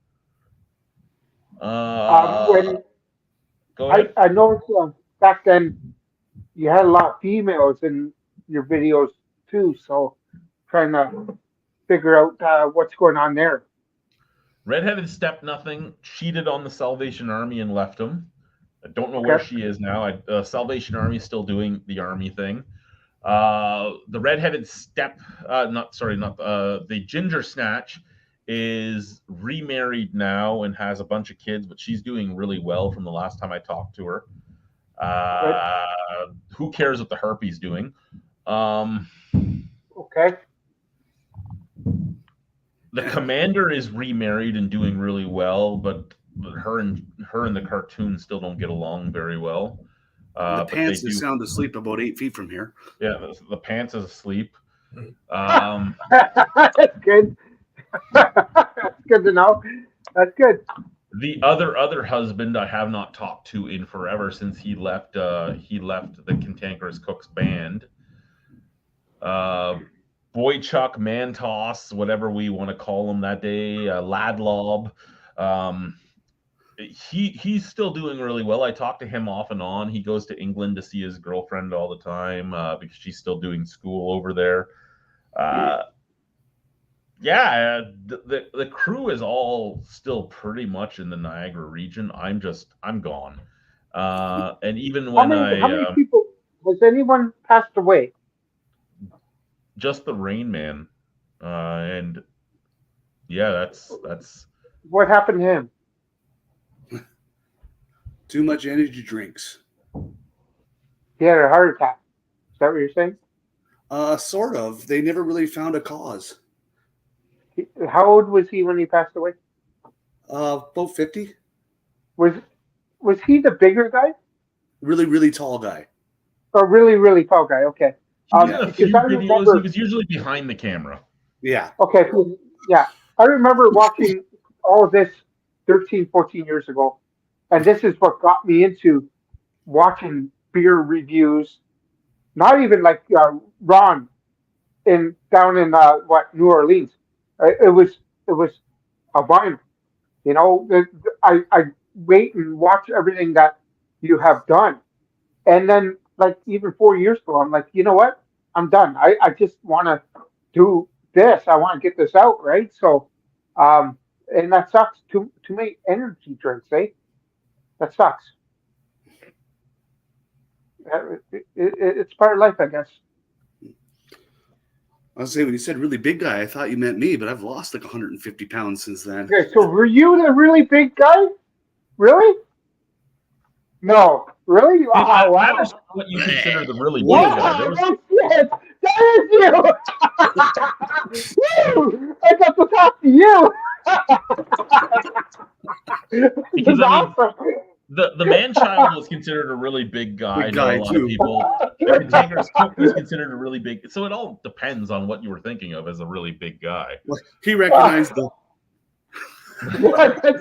Go ahead. I noticed back then you had a lot of females in your videos too, so trying to figure out what's going on there. Redheaded Step Nothing cheated on the Salvation Army and left him. I don't know where she is now. Salvation Army is still doing the Army thing. The Redheaded Step, the Ginger Snatch is remarried now and has a bunch of kids, but she's doing really well from the last time I talked to her. Who cares what the Harpy's doing? Okay. The Commander is remarried and doing really well, but her and the cartoon still don't get along very well. The Pants is sound asleep about 8 feet from here. Yeah, the Pants is asleep. That's good. That's good to know. That's good. The other husband I have not talked to in forever since he left the Cantankerous Cooks band. Boychuck, Mantos, whatever we want to call him that day, Ladlob. He's still doing really well. I talk to him off and on. He goes to England to see his girlfriend all the time because she's still doing school over there. The crew is all still pretty much in the Niagara region. I'm gone. And even when how many people, has anyone passed away? Just the Rain Man. And yeah, that's what happened to him? Too much energy drinks. He had a heart attack. Is that what you're saying? Sort of. They never really found a cause. How old was he when he passed away? About 50. Was he the bigger guy? Really, really tall guy. Or really, really tall guy? Okay. He was usually behind the camera. Yeah. Okay. Yeah. I remember watching all of this 13, 14 years ago. And this is what got me into watching beer reviews. Not even like Ron down in New Orleans. It was a wine. You know, I wait and watch everything that you have done, and then like even 4 years ago, I'm like, you know what? I'm done. I just want to do this. I want to get this out, right? So, and that sucks. Too many energy drinks, eh? That sucks. It's part of life, I guess. I was saying when you said really big guy, I thought you meant me, but I've lost like 150 pounds since then. Okay, so were you the really big guy? Really? No, really? It Oh, wow. matters what you consider the really big Wow. guy. There was, Wow, shit, that is you! Woo! I got to talk to you! This Because, is I mean, awesome. the man-child was considered a really big guy Big to guy, a lot too. of people. The Cantankerous Cook was considered a really big. So it all depends on what you were thinking of as a really big guy. He recognized the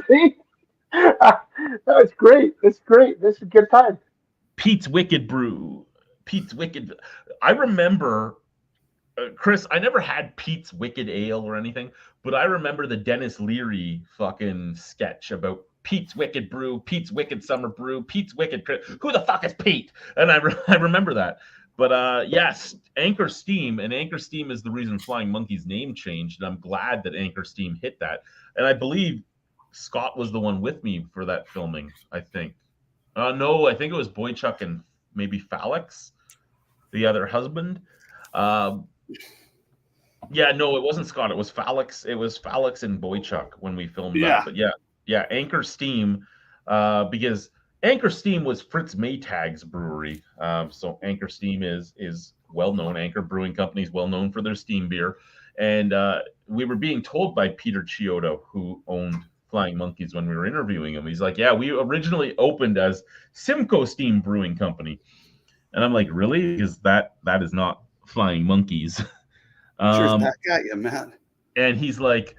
See? That's great. That's great. This is a good time. Pete's Wicked Brew. Pete's Wicked. I remember, Chris, I never had Pete's Wicked Ale or anything, but I remember the Dennis Leary fucking sketch about Pete's Wicked Brew, Pete's Wicked Summer Brew, Pete's Wicked. Who the fuck is Pete? And I remember that. But yes, Anchor Steam, and Anchor Steam is the reason Flying Monkey's name changed. And I'm glad that Anchor Steam hit that. And I believe Scott was the one with me for that filming, I think. No, I think it was Boychuk and maybe Falix, the other husband. Yeah, no, it wasn't Scott. It was Falix. It was Falix and Boychuk when we filmed that. But yeah, Anchor Steam, because Anchor Steam was Fritz Maytag's brewery. So Anchor Steam is well known. Anchor Brewing Company is well known for their steam beer. And we were being told by Peter Chiodo, who owned Flying Monkeys, when we were interviewing him. He's like, yeah, we originally opened as Simcoe Steam Brewing Company. And I'm like, really? Because that is not Flying Monkeys. Sure, back at you, Matt. And he's like,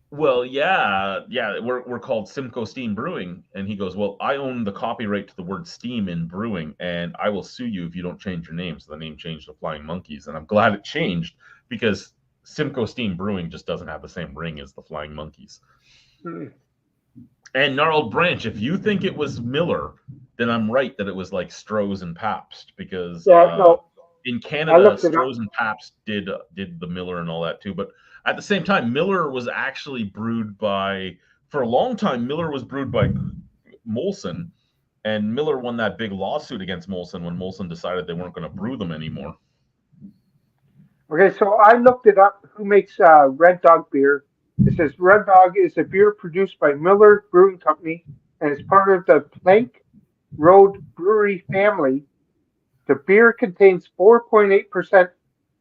well, yeah, we're called Simcoe Steam Brewing. And he goes, well, I own the copyright to the word steam in brewing, and I will sue you if you don't change your name. So the name changed to Flying Monkeys. And I'm glad it changed, because Simcoe Steam Brewing just doesn't have the same ring as the Flying Monkeys. And Gnarled Branch, if you think it was Miller, then I'm right that it was like Stroh's and Pabst, because in Canada, Stroh's and Pabst did the Miller and all that too. But at the same time, Miller was actually brewed by, for a long time, Miller was brewed by Molson, and Miller won that big lawsuit against Molson when Molson decided they weren't going to brew them anymore. Okay, so I looked it up. Who makes Red Dog beer? It says Red Dog is a beer produced by Miller Brewing Company and is part of the Plank Road Brewery family. The beer contains 4.8%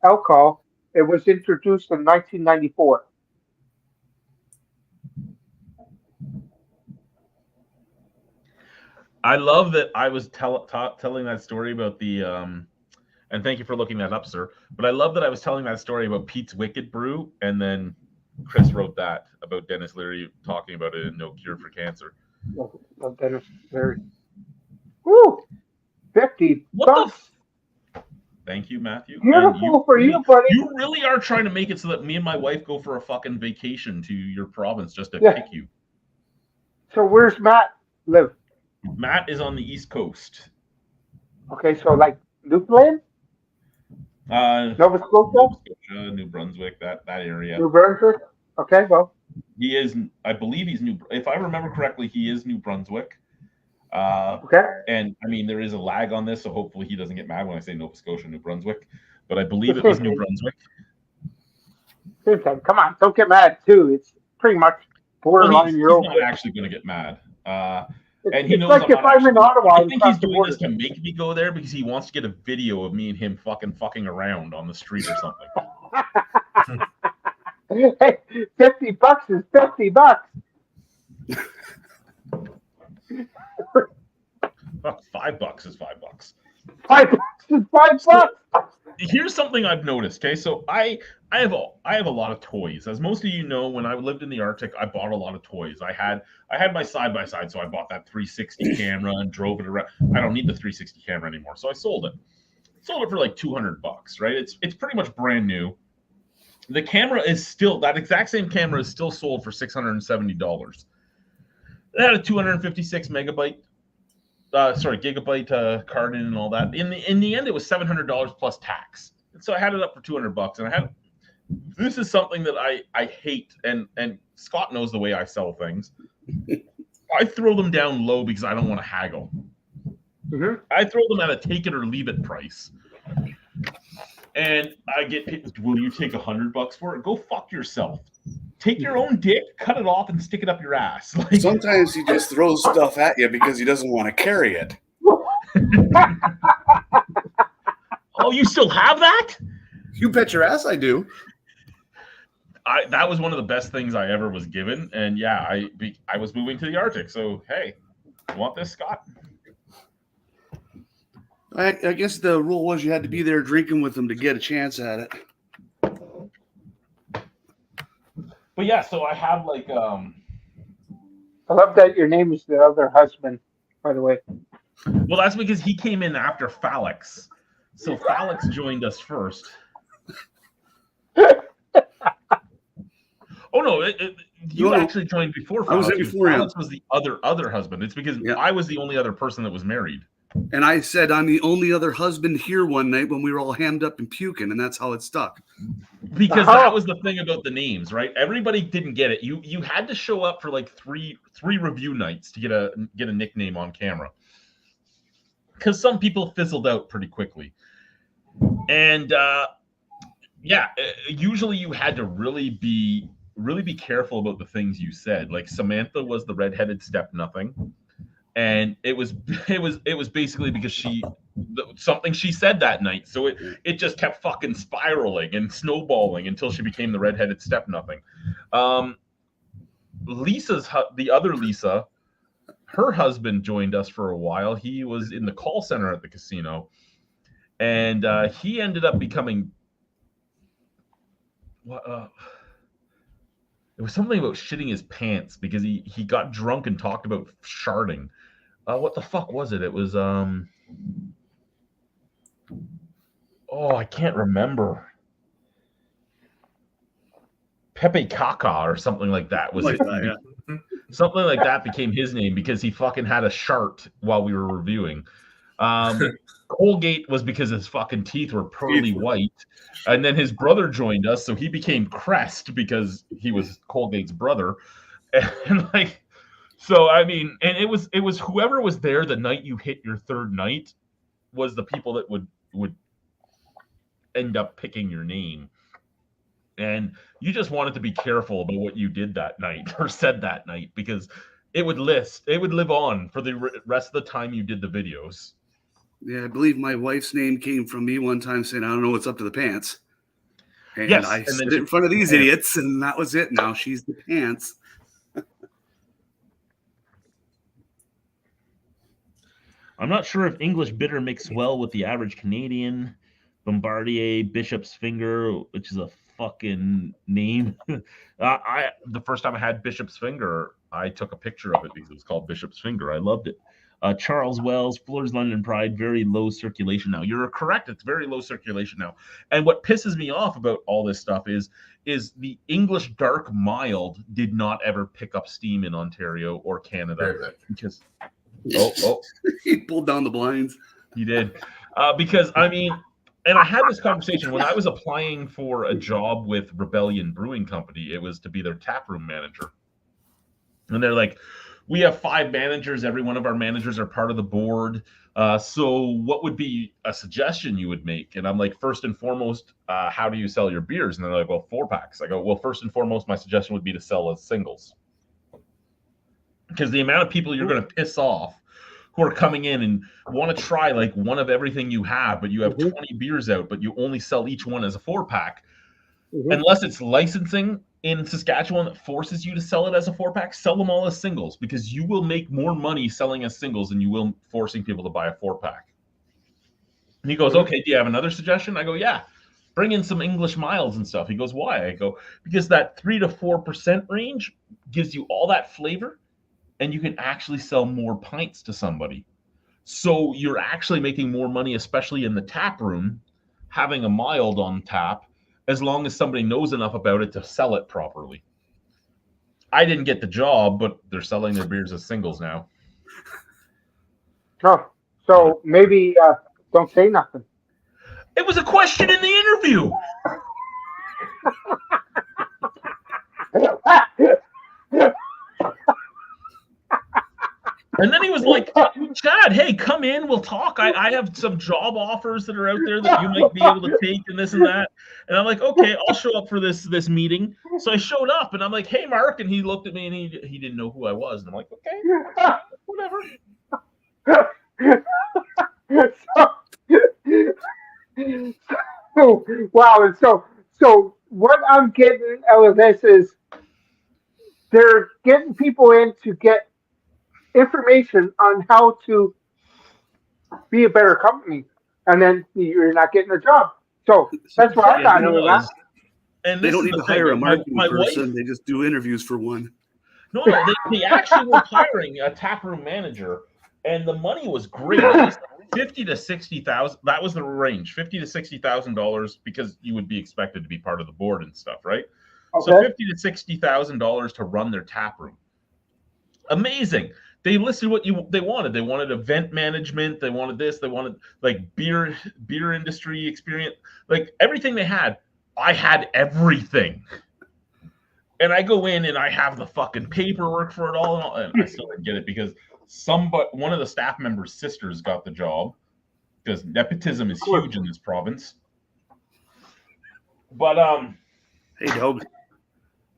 alcohol. It was introduced in 1994. I love that I was telling that story about the and thank you for looking that up, sir. But I love that I was telling that story about Pete's Wicked Brew, and then Chris wrote that about Dennis Leary talking about it in No Cure for Cancer. Oh, Dennis Leary. Woo! 50 bucks. Thank you, Matthew. Beautiful for you, buddy. You really are trying to make it so that me and my wife go for a fucking vacation to your province just to pick you. So where's Matt live? Matt is on the East Coast. Okay, so like Newfoundland? Nova Scotia? New Brunswick, that area. New Brunswick? Okay, well. He is, I believe he's if I remember correctly, he is New Brunswick. Okay. And I mean, there is a lag on this, so hopefully he doesn't get mad when I say Nova Scotia, New Brunswick. But I believe it was New Brunswick. Same time. Come on, don't get mad too. It's pretty much borderline. He's not actually going to get mad. And he knows like if I'm in Ottawa. I think he's doing this to make me go there because he wants to get a video of me and him fucking around on the street or something. Hey, 50 bucks is 50 bucks. $5 is $5. $5 is $5. Here's something I've noticed. Okay, so I have a lot of toys. As most of you know, when I lived in the Arctic, I bought a lot of toys. I had my side-by-side, so I bought that 360 camera and drove it around. I don't need the 360 camera anymore, so I sold it. Sold it for like $200, right? It's pretty much brand new. The camera is still, that exact same camera is still sold for $670. It had a 256 gigabyte card in and all that. In the end, it was $700 plus tax. And so I had it up for $200, and this is something that I hate, and Scott knows the way I sell things. I throw them down low because I don't want to haggle. Mhm. I throw them at a take it or leave it price. And I get hit, will you take $100 for it? Go fuck yourself. Take your own dick, cut it off, and stick it up your ass. Like, Sometimes he just throws stuff at you because he doesn't want to carry it. oh, you still have that? You bet your ass I do. That was one of the best things I ever was given. And yeah, I was moving to the Arctic. So, hey, you want this, Scott? I guess the rule was you had to be there drinking with them to get a chance at it. But yeah, so I have like I love that your name is the other husband, by the way. well, that's because he came in after Phalix. So Phalix joined us first. Oh no, you No, actually joined before Phalix. I was in before him. Phalix was the other husband. It's because I was the only other person that was married. And I said I'm the only other husband here one night when we were all hammed up and puking, and that's how it stuck. Because that was the thing about the names, right? Everybody didn't get it. You had to show up for like three review nights to get a nickname on camera. Because some people fizzled out pretty quickly. And usually you had to really be careful about the things you said. Like Samantha was the redheaded step nothing. And it was basically because something she said that night. So it just kept fucking spiraling and snowballing until she became the redheaded step nothing. The other Lisa, her husband joined us for a while. He was in the call center at the casino, and he ended up becoming it was something about shitting his pants because he got drunk and talked about sharding. What the fuck was it? It was I can't remember. Pepe Caca or something like that was Like it. that, yeah. Something like that became his name because he fucking had a shart while we were reviewing. Colgate was because his fucking teeth were pearly white, and then his brother joined us, so he became Crest because he was Colgate's brother, and like. So I mean, and it was whoever was there the night you hit your third night was the people that would end up picking your name, and you just wanted to be careful about what you did that night or said that night because it would live on for the rest of the time you did the videos. Yeah, I believe my wife's name came from me one time saying, I don't know what's up to the pants. And Yes, I and said then it she- in front of these idiots, and that was it. Now she's the pants. I'm not sure if English bitter mixes well with the average Canadian. Bombardier Bishop's Finger, which is a fucking name. The first time I had Bishop's Finger, I took a picture of it because it was called Bishop's Finger. I loved it. Charles Wells, Fuller's London Pride, very low circulation now. You're correct. It's very low circulation now. And what pisses me off about all this stuff is the English dark mild did not ever pick up steam in Ontario or Canada because He pulled down the blinds. he did. Because I mean, and I had this conversation when I was applying for a job with Rebellion Brewing Company. It was to be their taproom manager, and they're like, we have 5 managers. Every one of our managers are part of the board. So what would be a suggestion you would make? And I'm like, first and foremost, how do you sell your beers? And they're like, well, 4-packs. I go, well, first and foremost, my suggestion would be to sell as singles. Because the amount of people you're going to piss off who are coming in and want to try like one of everything you have, but you have 20 beers out, but you only sell each one as a 4-pack. Unless it's licensing in Saskatchewan that forces you to sell it as a 4-pack, sell them all as singles because you will make more money selling as singles than you will forcing people to buy a 4-pack. And he goes, okay, do you have another suggestion? I go, yeah, bring in some English milds and stuff. He goes, why? I go, because that 3 to 4% range gives you all that flavor and you can actually sell more pints to somebody. So you're actually making more money, especially in the tap room, having a mild on tap, as long as somebody knows enough about it to sell it properly. I didn't get the job, but they're selling their beers as singles now. Oh, so maybe don't say nothing. It was a question in the interview. And then he was like, Chad, hey, come in. We'll talk. I have some job offers that are out there that you might be able to take and this and that. And I'm like, okay, I'll show up for this meeting. So I showed up and I'm like, hey, Mark. And he looked at me and he didn't know who I was. And I'm like, okay, whatever. Wow. And so what I'm getting out of this is they're getting people in to get information on how to be a better company, and then you're not getting a job. So that's what I got out of that. And They this don't is need the to hire thing, a marketing my person. wife- They just do interviews for one. No, they actually were hiring a taproom manager, and the money was great. It was $50,000 to $60,000. That was the range, $50,000 to $60,000, because you would be expected to be part of the board and stuff, right? So Okay. $50,000 to $60,000 to run their taproom. Amazing. They listed what they wanted. They wanted event management. They wanted this. They wanted like beer industry experience, like everything they had. I had everything. And I go in and I have the fucking paperwork for it all, and I still didn't get it because one of the staff members' sisters got the job, because nepotism is huge in this province. But Hey, Doug.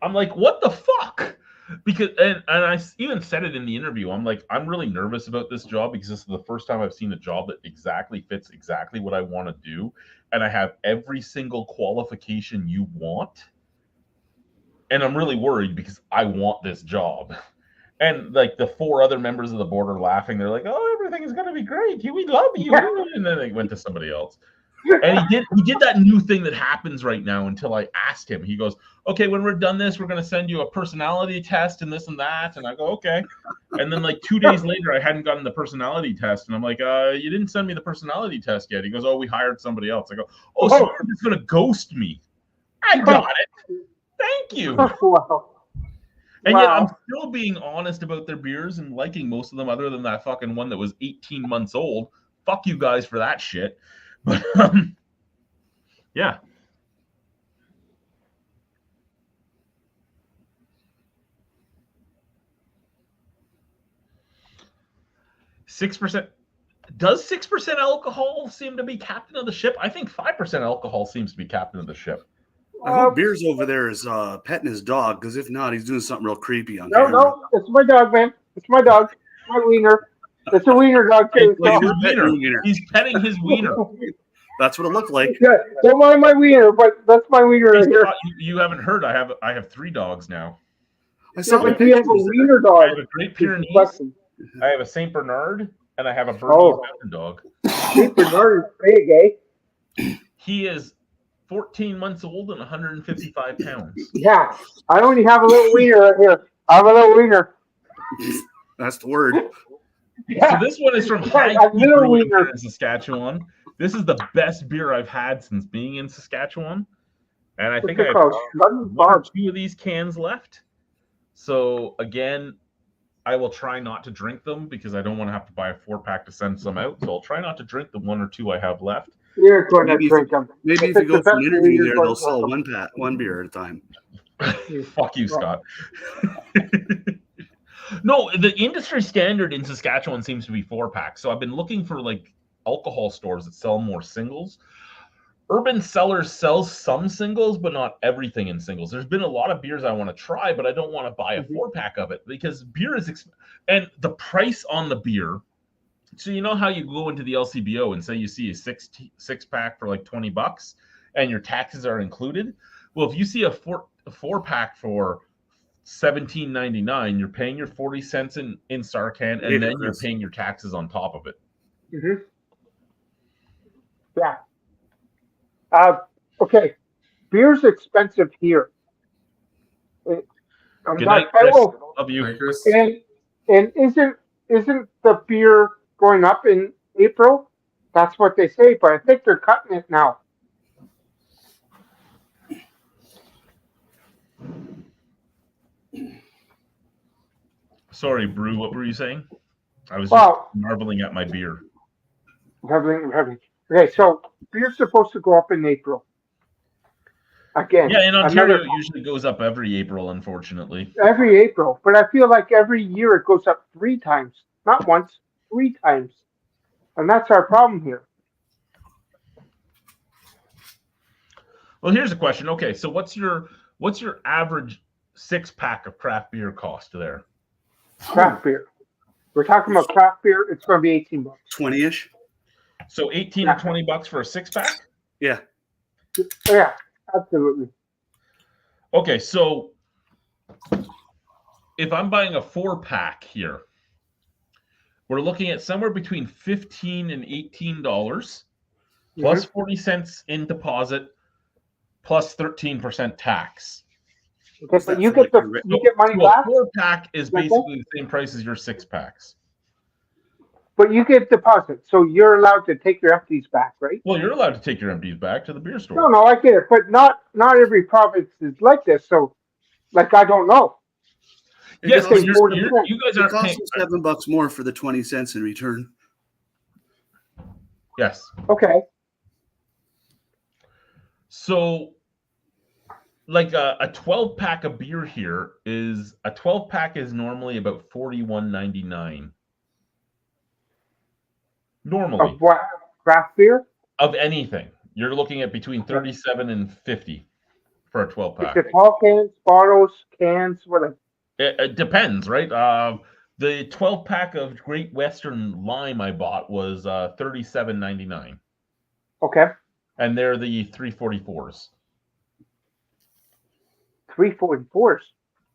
I'm like, what the fuck? Because and I even said it in the interview. I'm like, I'm really nervous about this job because this is the first time I've seen a job that exactly fits exactly what I want to do, and I have every single qualification you want. And I'm really worried because I want this job. And like the 4 other members of the board are laughing. They're like, "Oh, everything is going to be great. We love you." And then they went to somebody else. And he did that new thing that happens right now until I asked him. He goes, "Okay, when we're done this, we're going to send you a personality test and this and that." And I go, "Okay." And then like 2 days later, I hadn't gotten the personality test. And I'm like, "You didn't send me the personality test yet." He goes, "Oh, we hired somebody else." I go, "Oh, so you're just going to ghost me?" I got it. Thank you. Wow. And yet I'm Wow. still being honest about their beers and liking most of them, other than that fucking one that was 18 months old. Fuck you guys for that shit. But yeah. $6%. Does 6% alcohol seem to be captain of the ship? I think 5% alcohol seems to be captain of the ship. I hope Beers over there is petting his dog, because if not, he's doing something real creepy on No, camera. it's my dog, man. It's my dog. My wiener. It's a wiener dog too. It's his So. wiener. wiener. He's petting his wiener. That's what it looked like. Yeah, don't mind my wiener, but that's my wiener right here. You haven't heard. I have 3 dogs now. I Yeah, saw the but you have a pictures. wiener I dog. have a Great It's Pyrenees. blessing. I have a Saint Bernard, and I have a Bernese Oh. Mountain Dog. Saint Bernard is big, eh? He is 14 months old and 155 pounds. Yeah. I only have a little wiener right here. I have a little wiener. That's the word. So Yeah. this one is from Yeah, High a Key little Brewing wiener. in Saskatchewan. This is the best beer I've had since being in Saskatchewan, and I think I What's it have called? London 1 or Farm. 2 of these cans left. So again, I will try not to drink them because I don't want to have to buy a 4-pack to send some out. So I'll try not to drink the 1 or 2 I have left. You're going to Maybe if- drink them. Maybe if It's you go the for an best interview beer there, you're they'll going sell one beer at a time. Fuck you, Scott. No, the industry standard in Saskatchewan seems to be 4-packs. So I've been looking for like alcohol stores that sell more singles. Urban Cellars sells some singles, but not everything in singles. There's been a lot of beers I want to try, but I don't want to buy a 4-pack of it because beer is and the price on the beer. So you know how you go into the LCBO and say you see a 6-pack for like $20 and your taxes are included? Well, if you see a 4-pack for $17.99, you're paying your 40 cents in Sarcan, and then you're paying your taxes on top of it. Mm-hmm. Yeah. Okay. Beer's expensive here. I'm Good not- night, Chris. oh, Love you. Hi, Chris. and isn't the beer going up in April? That's what they say, but I think they're cutting it now. Sorry, Brew. What were you saying? I was just Well, marveling at my beer. okay, so beer's supposed to go up in April. Again, Yeah, in Ontario, another- it usually goes up every April, unfortunately. every April, but I feel like every year it goes up 3 times. not once, 3 times. And that's our problem here. Well, here's a question. Okay, so what's your average 6-pack of craft beer cost there? Craft beer. We're talking about craft beer. It's going to be $18. 20-ish. So 18 or 20 bucks for a 6-pack? Yeah. Yeah, absolutely. Okay, so if I'm buying a 4-pack here, we're looking at somewhere between $15 and $18 plus 40 cents in deposit plus 13% tax. Okay, Is but that you for get like you get money So a back, 4-pack is Like basically the same price as your 6-packs. but you get deposit, so you're allowed to take your empties back, right? Well, you're allowed to take your empties back to the beer store. No, I get it, but not every province is like this. So, like, I don't know. Yes, Okay, but you 40%. guys It aren't costs paying. you $7 more for the 20 cents in return. Yes. Okay, So, like a 12-pack of beer here is a 12-pack is normally about $41.99. Normally, of what craft beer? of anything, you're looking at between 37 and 50 for a Is 12-pack. it tall cans, bottles, cans? What? It depends, right? The 12-pack of Great Western Lime I bought was $37.99, Okay, and they're the 344s. 344s.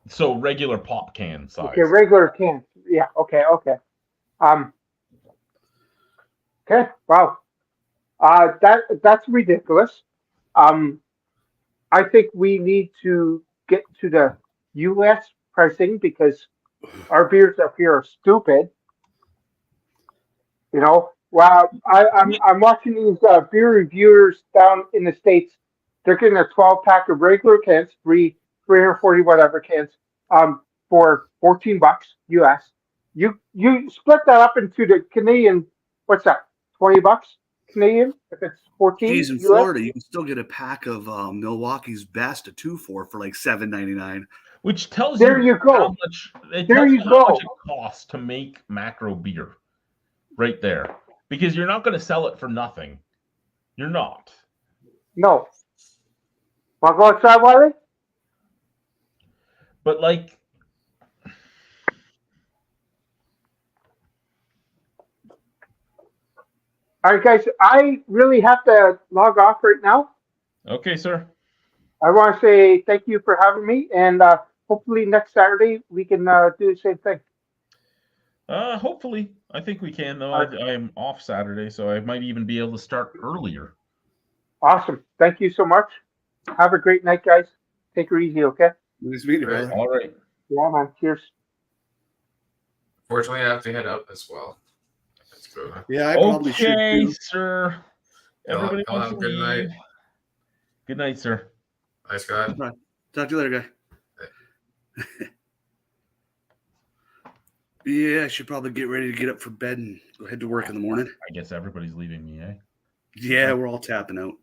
So regular pop can size. Okay, regular cans. Yeah. Okay. Okay. Wow. That's ridiculous. I think we need to get to the U.S. pricing because our beers up here are stupid. You know, wow. I'm watching these beer reviewers down in the States. They're getting a 12-pack of regular cans, 340 whatever cans, for $14 US. You split that up into the Canadian. What's that? $20 Canadian if it's 14. Geez, in US? Florida, you can still get a pack of Milwaukee's Best, a 2-4 for like $7.99. Which tells There you you go. how much There you how much go. it costs to make macro beer, right there. Because you're not going to sell it for nothing. You're not. No. Want to go outside, Wiley? But like, All right, guys. I really have to log off right now. okay, sir. I want to say thank you for having me, and hopefully next Saturday we can do the same thing. Hopefully, I think we can though. I'm off Saturday, so I might even be able to start earlier. Awesome. Thank you so much. Have a great night, guys. Take her easy, okay? Nice meeting you, brother. All right. Yeah, man. Cheers. Fortunately, I have to head out as well. Let's go. Yeah, I probably should Okay, too. sir. Everybody Y'all wants have a to good night. leave. Good night, sir. Bye, Scott. Talk to you later, guy. Yeah, I should probably get ready to get up for bed and go head to work in the morning. I guess everybody's leaving me, eh? Yeah, we're all tapping out.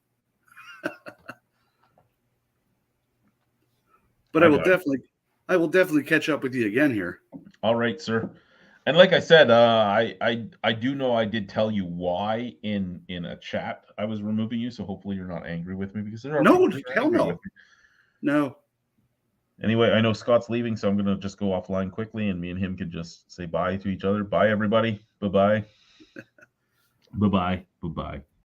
But I will definitely catch up with you again here. All right, sir. And like I said, I do know I did tell you why in a chat I was removing you, so hopefully you're not angry with me because there are No, people that are hell angry no. with me. No. Anyway, I know Scott's leaving, so I'm gonna just go offline quickly, and me and him can just say bye to each other. Bye, everybody. Bye bye. Bye bye. Bye bye.